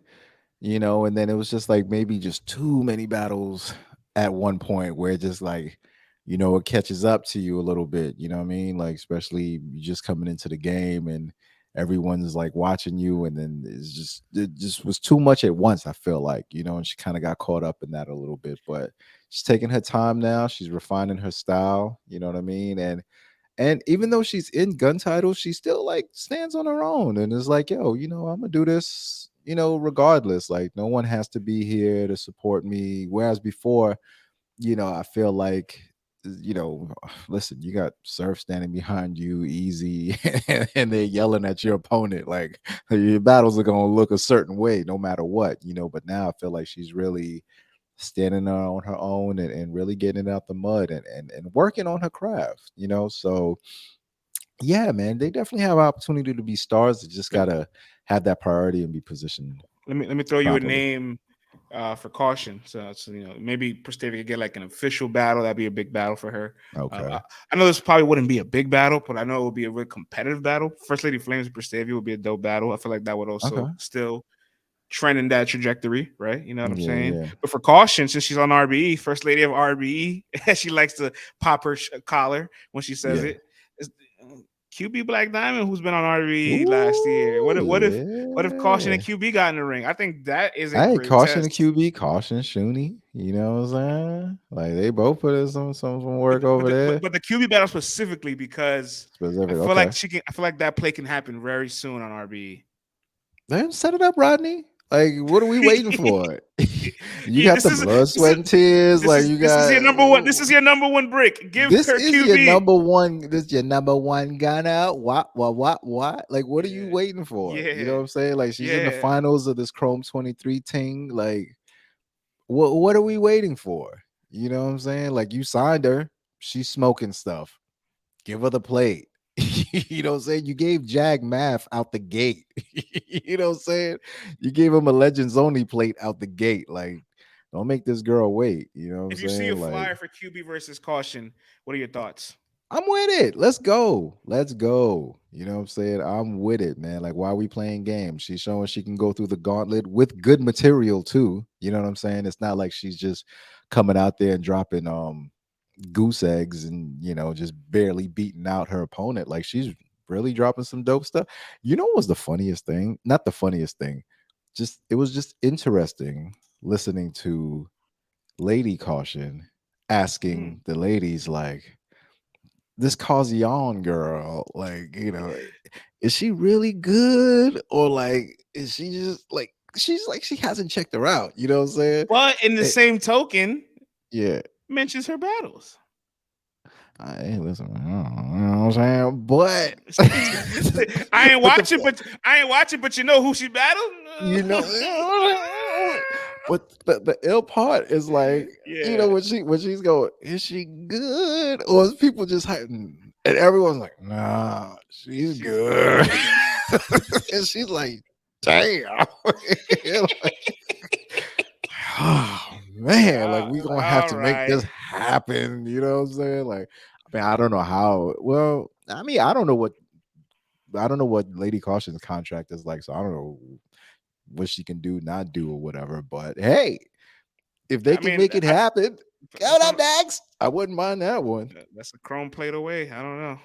and then it was just like maybe just too many battles at one point where it just like, it catches up to you a little bit, you know what I mean? Like, especially you just coming into the game and everyone's like watching you, and then it just was too much at once, I feel like, and she kind of got caught up in that a little bit. But she's taking her time now, she's refining her style, you know what I mean? And even though she's in gun titles, she still like stands on her own and is like, yo, I'm gonna do this, regardless. Like, no one has to be here to support me. Whereas before, I feel like, listen, you got Surf standing behind you, Easy, and they're yelling at your opponent. Like, your battles are gonna look a certain way no matter what, But now I feel like she's really standing on her own and really getting it out the mud and working on her craft, So yeah, man, they definitely have opportunity to be stars. They just gotta have that priority and be positioned Let me throw you a properly. name for caution. So maybe Pristavia could get like an official battle. That'd be a big battle for her. Okay. I know this probably wouldn't be a big battle, but I know it would be a really competitive battle. First Lady Flames and Pristavia would be a dope battle. I feel like that would Okay. also still trend in that trajectory, right? You know what I'm Yeah, saying? yeah. But for caution, since she's on RBE, First Lady of RBE, she likes to pop her collar when she says Yeah. it. It's, QB Black Diamond, who's been on RBE last year. Ooh, What if Caution and yeah. QB got in the ring? I think that is a Hey, great caution the test. QB, caution Shuni. You know what I'm saying? Like, they both put in some But work over there. the QB battle specifically because Specific. Okay. I feel like that play can happen very soon on RBE. Then set it up, Rodney. Like, what are we waiting for? You Yeah, got the blood, sweat, and tears. Like, you this is got your number one. This is your number one brick. Give this her is your QB. number one. This is your number one gunner. What? Like, what are you Yeah, waiting for? You know yeah, what I'm saying? Like, she's in the yeah. finals of this Chrome 23 team. Like, what are we waiting for? You know what I'm saying? Like, you signed her. She's smoking stuff. Give her the plate. You know what I'm saying? You gave Jag Math out the gate. You know what I'm saying? You gave him a Legends only plate out the gate. Like, don't make this girl wait. You know what I'm If you see a saying? Like, flyer for QB versus Caution, what are your thoughts? I'm with it. Let's go. Let's go. You know what I'm saying? I'm with it, man. Like, why are we playing games? She's showing she can go through the gauntlet with good material too. You know what I'm saying? It's not like she's just coming out there and dropping goose eggs and just barely beating out her opponent. Like, she's really dropping some dope stuff. What was the funniest thing? Not the funniest thing. Just it was just interesting listening to Lady Caution Mm. asking the ladies like, this Kausion girl, like, is she really good? Or like, is she just like, she's like, she hasn't checked her out, you know what I'm saying? But in the Eh, same token, yeah. mentions her battles. Hey, listen, you know what I'm saying? But I ain't but the watching, but you know who she battled? you know, but the ill part is like, Yeah. when she's going, is she good? Or is people just hyping? And everyone's like, nah, she's She's good. good. And she's like, damn. Oh man, like, we gonna have All to make this right. happen. You know what I'm saying? Like, I mean, I don't know how. Well, I mean, I don't know what Lady Caution's contract is like, so I don't know what she can do, not do, or whatever. But hey, if they I can mean, make it happen, that's coming up on next, I wouldn't mind that one. that's a chrome plate away. I don't know.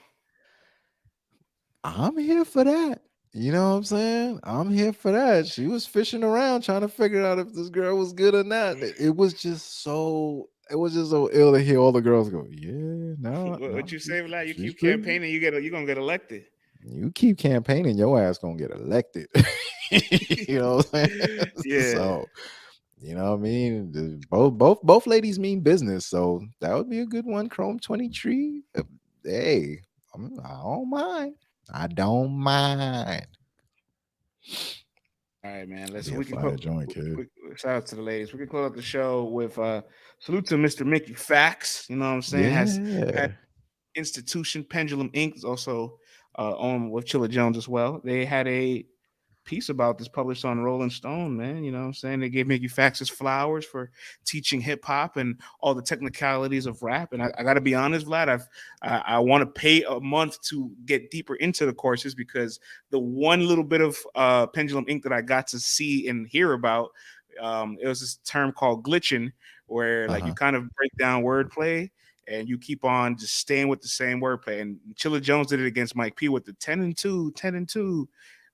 I'm here for that. You know what I'm saying? I'm here for that. She was fishing around trying to figure out if this girl was good or not. It was just so ill to hear all the girls go, yeah, no, What no, you she's say, Vlad? You she's keep pretty good. campaigning, you're gonna get elected. You keep campaigning, your ass gonna get elected. You know what I'm saying? Yeah. So, you know what I mean? Both ladies mean business, so that would be a good one. Chrome 23. Hey, I don't mind. I don't mind. All right, man. That'd Listen, be a we can fire joint, kid. shout out to the ladies. We can close out the show with salute to Mr. Mickey Factz. You know what I'm saying? Has had Yeah. institution Pendulum Inc. is also on with Chilla Jones as well. They had a piece about this published on Rolling Stone, man. You know what I'm saying? They gave Mickey Factz his flowers for teaching hip hop and all the technicalities of rap. And I got to be honest, Vlad, I want to pay a month to get deeper into the courses, because the one little bit of Pendulum Ink that I got to see and hear about, it was this term called glitching, where like you Uh-huh. kind of break down wordplay and you keep on just staying with the same wordplay. And Chilla Jones did it against Mike P with the 10 and 2, 10 and 2.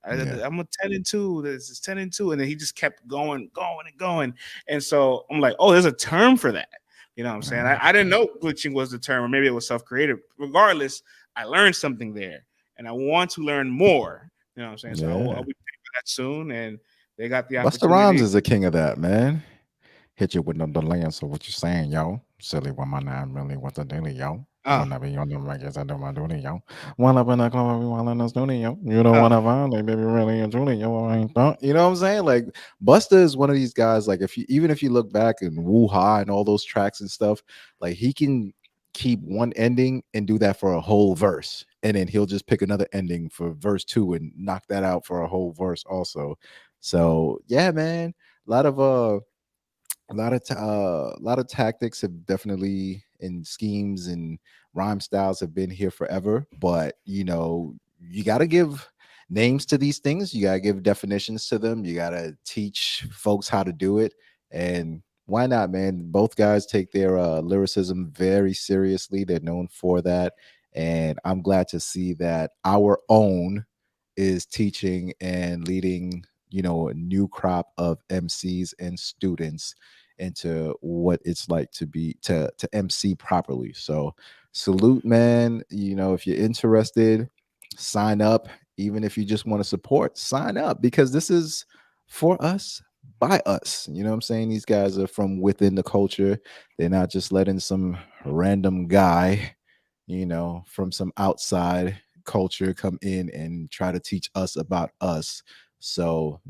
Yeah. I'm a 10 and 2. This is 10 and 2. And then he just kept going, going, and going. And so I'm like, oh, there's a term for that. You know what I'm saying? Uh-huh. I didn't know glitching was the term, or maybe it was self-created. Regardless, I learned something there, and I want to learn more. You know what I'm saying? So I'll Yeah. be paying for that soon, and they got the Busta Rhymes opportunity. is the king of that, man. Hit you with no delay. So what you saying, yo? Silly one, my nine really what the daily, yo. Oh, Wanna be on the records, I do my duty, yo. One up in the club, everyone in the studio. You don't oh, wanna violate, baby, really and truly, yo. I ain't thought. You know what I'm saying? Like Busta is one of these guys. Like if you even if you look back and Woo Ha and all those tracks and stuff, like he can keep one ending and do that for a whole verse, and then he'll just pick another ending for verse two and knock that out for a whole verse also. So yeah, man, a lot of a lot of tactics have definitely, and schemes and rhyme styles have been here forever, but you got to give names to these things, you got to give definitions to them, you got to teach folks how to do it. And why not, man? Both guys take their lyricism very seriously, they're known for that, and I'm glad to see that our own is teaching and leading, a new crop of MCs and students into what it's like to be to MC properly. So salute, man. If you're interested, sign up. Even if you just want to support, sign up, because this is for us by us. You know what I'm saying? These guys are from within the culture. They're not just letting some random guy, from some outside culture come in and try to teach us about us. So,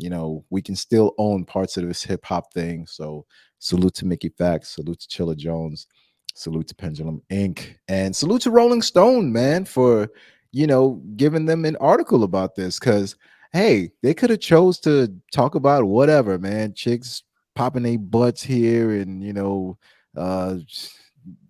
we can still own parts of this hip hop thing. So, salute to Mickey Factz, salute to Chilla Jones, salute to Pendulum Inc., and salute to Rolling Stone, man, for, giving them an article about this. Because, hey, they could have chose to talk about whatever, man. Chicks popping their butts here and, uh,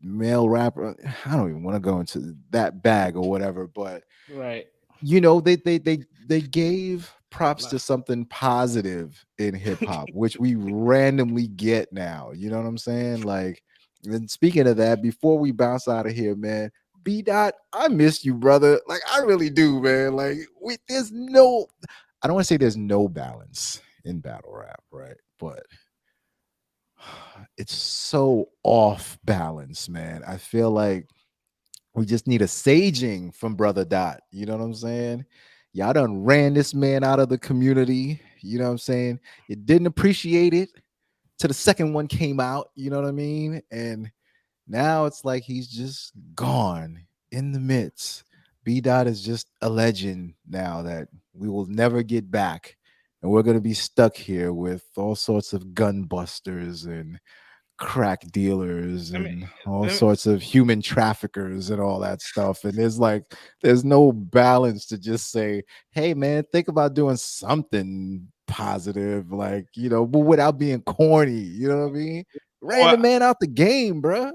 male rapper. I don't even want to go into that bag or whatever, but right. they gave props to something positive in hip hop, which we randomly get now. You know what I'm saying? Like, and speaking of that, before we bounce out of here, man, B Dot, I miss you, brother. Like, I really do, man. Like, there's no, I don't want to say there's no balance in battle rap, right? But it's so off balance, man. I feel like we just need a saging from Brother Dot. You know what I'm saying? Y'all done ran this man out of the community. You know what I'm saying? You didn't appreciate it till the second one came out. You know what I mean? And now it's like he's just gone in the midst. B Dot is just a legend now that we will never get back. And we're going to be stuck here with all sorts of gun busters and crack dealers Let me, and all let me, sorts of human traffickers and all that stuff. And there's no balance to just say, hey man, think about doing something positive, like, but without being corny. You know what I mean? Ran the well, man out the game, bruh.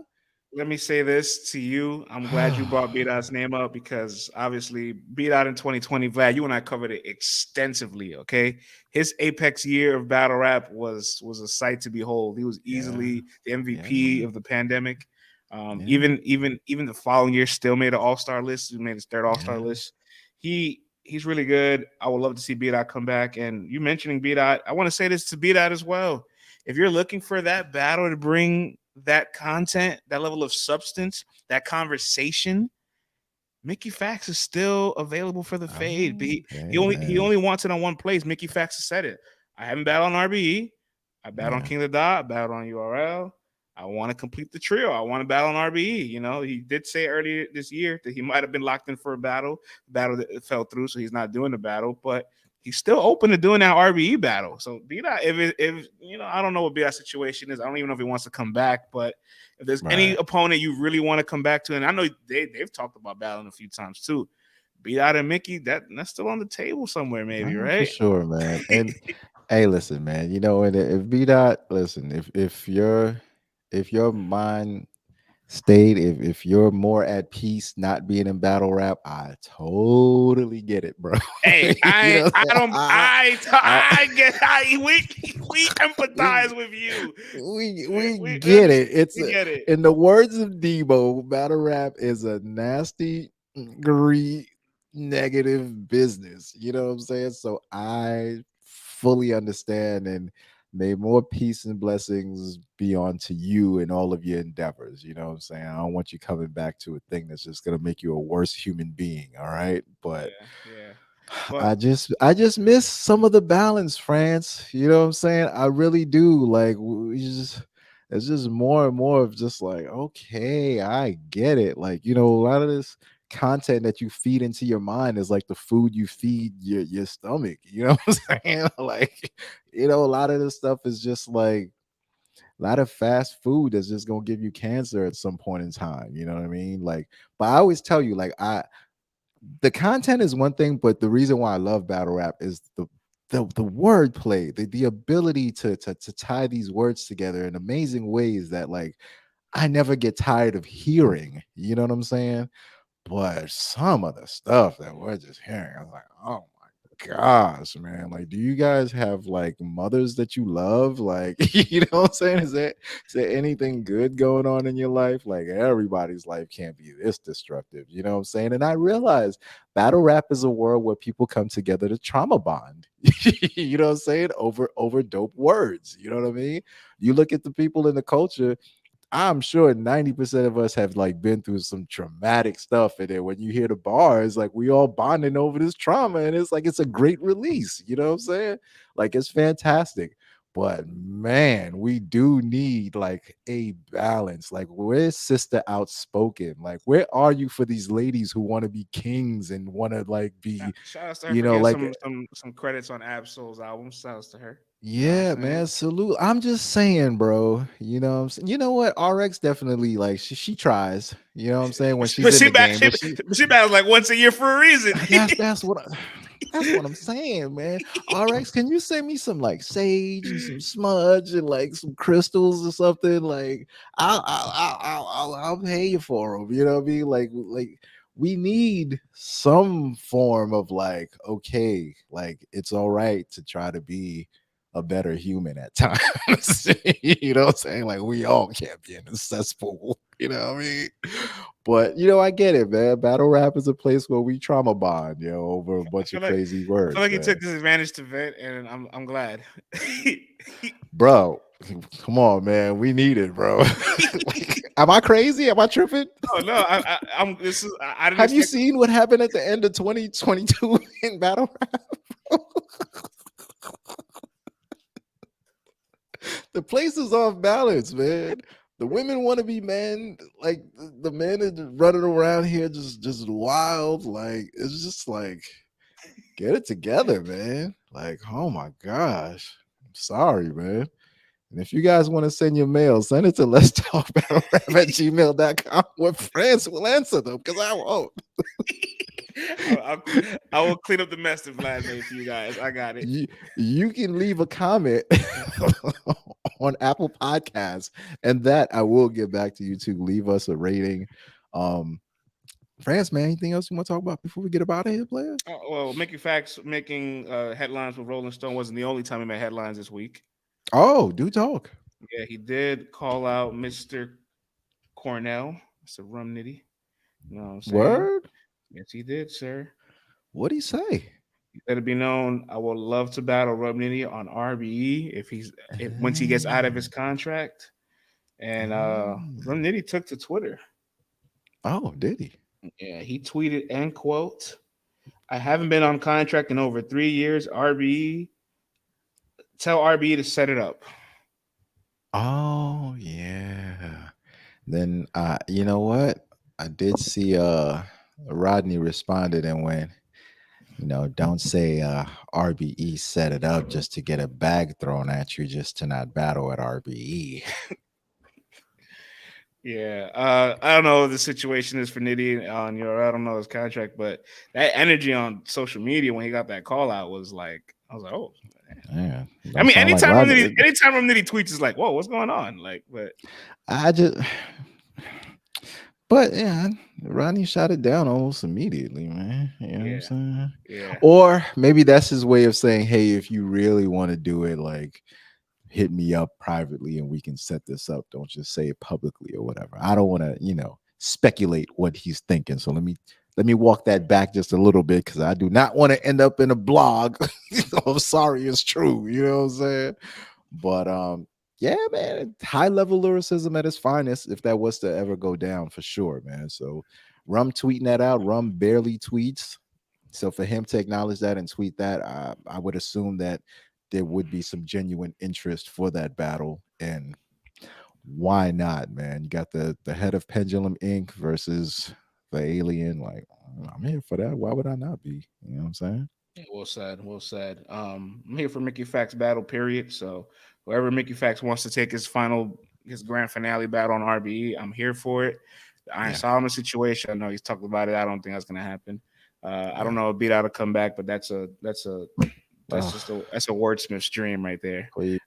let me say this to you. I'm glad you brought B Dot's name up, because obviously B Dot in 2020, Vlad, you and I covered it extensively. Okay, his apex year of battle rap was a sight to behold. He was Yeah, easily the MVP yeah, of the pandemic. yeah, Even the following year, still made an All Star list. He made his third All Star yeah. list. He's really good. I would love to see B Dot come back. And you mentioning B Dot, I want to say this to B Dot as well. If you're looking for that battle to bring that content, that level of substance, that conversation, Mickey Factz is still available for the fade. But he Okay, only man. only wants it on one place. Mickey Factz has said it. I haven't battled on RBE. I battled on Yeah, King of the Dot. I battled on URL. I want to complete the trio. I want to battle on RBE. He did say earlier this year that he might have been locked in for a battle that fell through, so he's not doing the battle. But he's still open to doing that RBE battle. So B-Dot, if I don't know what B-Dot's situation is. I don't even know if he wants to come back. But if there's any right. opponent you really want to come back to, and I know they've talked about battling a few times too, beat out of Mickey, that's still on the table somewhere, maybe, For right? sure, man. And hey, listen, man. You know, and if B dot, listen, if your mind stayed, if you're more at peace not being in battle rap, I totally get it, bro. Hey, You know, what I'm I saying? don't, I get, we we empathize with you. we We get it. It's we get it. in the words of Debo, battle rap is a nasty, greedy, negative business. You know what I'm saying? So I fully understand, and may more peace and blessings be onto you and all of your endeavors. You know what I'm saying? I don't want you coming back to a thing that's just gonna make you a worse human being. All right, but Yeah, yeah. But I just miss some of the balance, France. You know what I'm saying? I really do. Like we just it's just more and more of just like, okay, I get it. Like, a lot of this content that you feed into your mind is like the food you feed your stomach. You know what I'm saying? Like, a lot of this stuff is just like a lot of fast food that's just gonna give you cancer at some point in time. You know what I mean? Like, but I always tell you, like, the content is one thing, but the reason why I love battle rap is the wordplay, the ability to tie these words together in amazing ways that like I never get tired of hearing. You know what I'm saying? But some of the stuff that we're just hearing, I was like, oh my gosh, man. Like, do you guys have like mothers that you love? Like, you know what I'm saying? Is there anything good going on in your life? Like, everybody's life can't be this destructive. You know what I'm saying? And I realize battle rap is a world where people come together to trauma bond. You know what I'm saying? Over dope words. You know what I mean? You look at the people in the culture, I'm sure 90% of us have like been through some traumatic stuff. And then when you hear the bars, like we all bonding over this trauma, and it's like it's a great release. You know what I'm saying? Like it's fantastic. But man, we do need like a balance. Like, where's Sister Outspoken? Like, where are you for these ladies who want to be kings and want to like be, shout out to her for getting like some credits on Absol's album. Shout out to her. You know what I'm yeah, saying? man. Salute. I'm just saying, bro. You know what I'm saying? You know what? RX definitely like she tries. You know what I'm saying? When she's But in she the back, game. But she she battles like once a year for a reason. that's what I'm saying, man. RX, can you send me some like sage and some smudge and like some crystals or something? Like I'll pay you for them. You know what I mean? Like we need some form of like, okay, like it's all right to try to be a better human at times. You know what I'm saying? Like we all can't be in a cesspool. You know what I mean? But I get it, man. Battle rap is a place where we trauma bond, over a I bunch feel of like crazy I feel words, like he man. took this advantage to vent, and I'm glad. Bro, come on, man. We need it, bro. Like, am I crazy? Am I tripping? Oh no, I'm. This is I didn't Have you expect. seen what happened at the end of 2022 in battle rap? The place is off balance, man. The women want to be men, like the men are just running around here just wild. Like it's just like get it together, man. Like, oh my gosh. I'm sorry, man. And if you guys want to send your mail, send it to let's talk battle rap at gmail.com where France will answer them because I won't. I will clean up the mess that Vlad made for you guys. I got it. You can leave a comment on Apple Podcasts, and that I will get back to you to leave us a rating. France, man, anything else you want to talk about before we get up out of here, player? Well, making facts, making headlines with Rolling Stone wasn't the only time he made headlines this week. Oh, do talk. Yeah, he did call out Mr. Cornell. It's a rum nitty. You know what I'm saying? Word? Yes, he did, sir. What'd he say? Let it be known, I would love to battle Rub Nitty on RBE if once he gets out of his contract. And Rub Nitty took to Twitter. Oh, did he? Yeah, he tweeted end quote. I haven't been on contract in over 3 years. RBE, tell RBE to set it up. Oh, yeah. Then you know what? I did see Rodney responded and went, don't say RBE set it up just to get a bag thrown at you just to not battle at RBE. Yeah, I don't know what the situation is for Nitty on your. I don't know his contract, but that energy on social media when he got that call out was like, I was like, oh. Yeah, I don't mean, sound like Rodney. anytime Nitty tweets is like, whoa, what's going on? Like, but I just, but yeah, Rodney shot it down almost immediately, man. You know what I'm yeah, saying? yeah, Or maybe that's his way of saying, hey, if you really want to do it, like, hit me up privately and we can set this up. Don't just say it publicly or whatever. I don't want to, speculate what he's thinking. So let me walk that back just a little bit because I do not want to end up in a blog. I'm sorry, it's true. You know what I'm saying? But yeah, man, high level lyricism at its finest, if that was to ever go down, for sure, man. So Rum tweeting that out. Rum barely tweets. So for him to acknowledge that and tweet that, I would assume that there would be some genuine interest for that battle. And why not, man? You got the head of Pendulum Inc. versus the alien. Like, I'm here for that. Why would I not be? You know what I'm saying? yeah, well said, well said. I'm here for Mickey Factz battle, period. So whoever Mickey Factz wants to take his grand finale battle on RBE, I'm here for it. The Iron Yeah, Solomon situation, I know he's talked about it. I don't think that's gonna happen. I don't yeah. know if Beat Out to come back, but that's Oh, just a wordsmith's dream right there. please,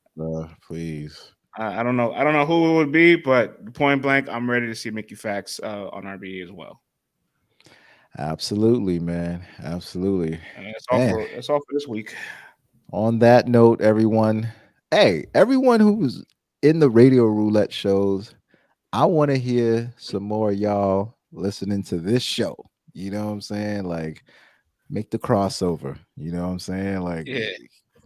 please. I don't know who it would be, but point blank, I'm ready to see Mickey Factz on RBE as well. Absolutely, man. Absolutely. And Man, that's all for this week. on that note, everyone, hey, everyone who's in the radio roulette shows, I want to hear some more of y'all listening to this show. You know what I'm saying? Like, make the crossover. You know what I'm saying? Like, Yeah.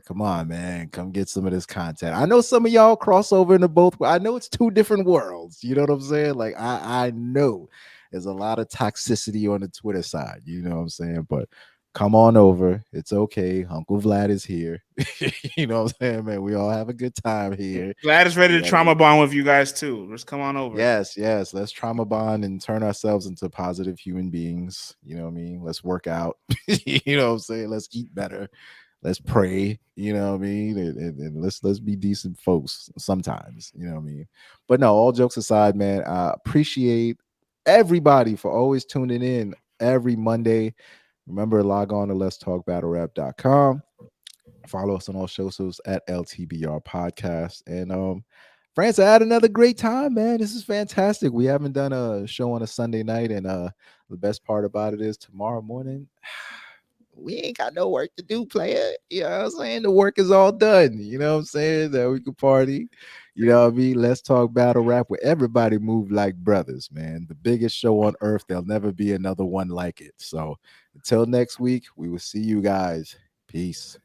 come on, man, come get some of this content. I know some of y'all cross over into both. I know it's two different worlds. You know what I'm saying? Like, I know there's a lot of toxicity on the Twitter side. You know what I'm saying? But come on over. It's okay. Uncle Vlad is here. You know what I'm saying, man? We all have a good time here. Glad is ready You to know, trauma bond with you guys too. Just come on over. yes, yes. Let's trauma bond and turn ourselves into positive human beings. You know what I mean? Let's work out. You know what I'm saying? Let's eat better. Let's pray. You know what I mean? And let's be decent folks sometimes. You know what I mean? But no, all jokes aside, man, I appreciate everybody for always tuning in every Monday. Remember, log on to let's talk battlerap.com. Follow us on all socials at LTBR Podcast. And France, I had another great time, man. This is fantastic. We haven't done a show on a Sunday night, and the best part about it is tomorrow morning, we ain't got no work to do, player. You know what I'm saying? The work is all done. You know what I'm saying? That we can party. You know what I mean? Let's talk battle rap where everybody move like brothers, man. The biggest show on earth. There'll never be another one like it. So until next week, we will see you guys. Peace.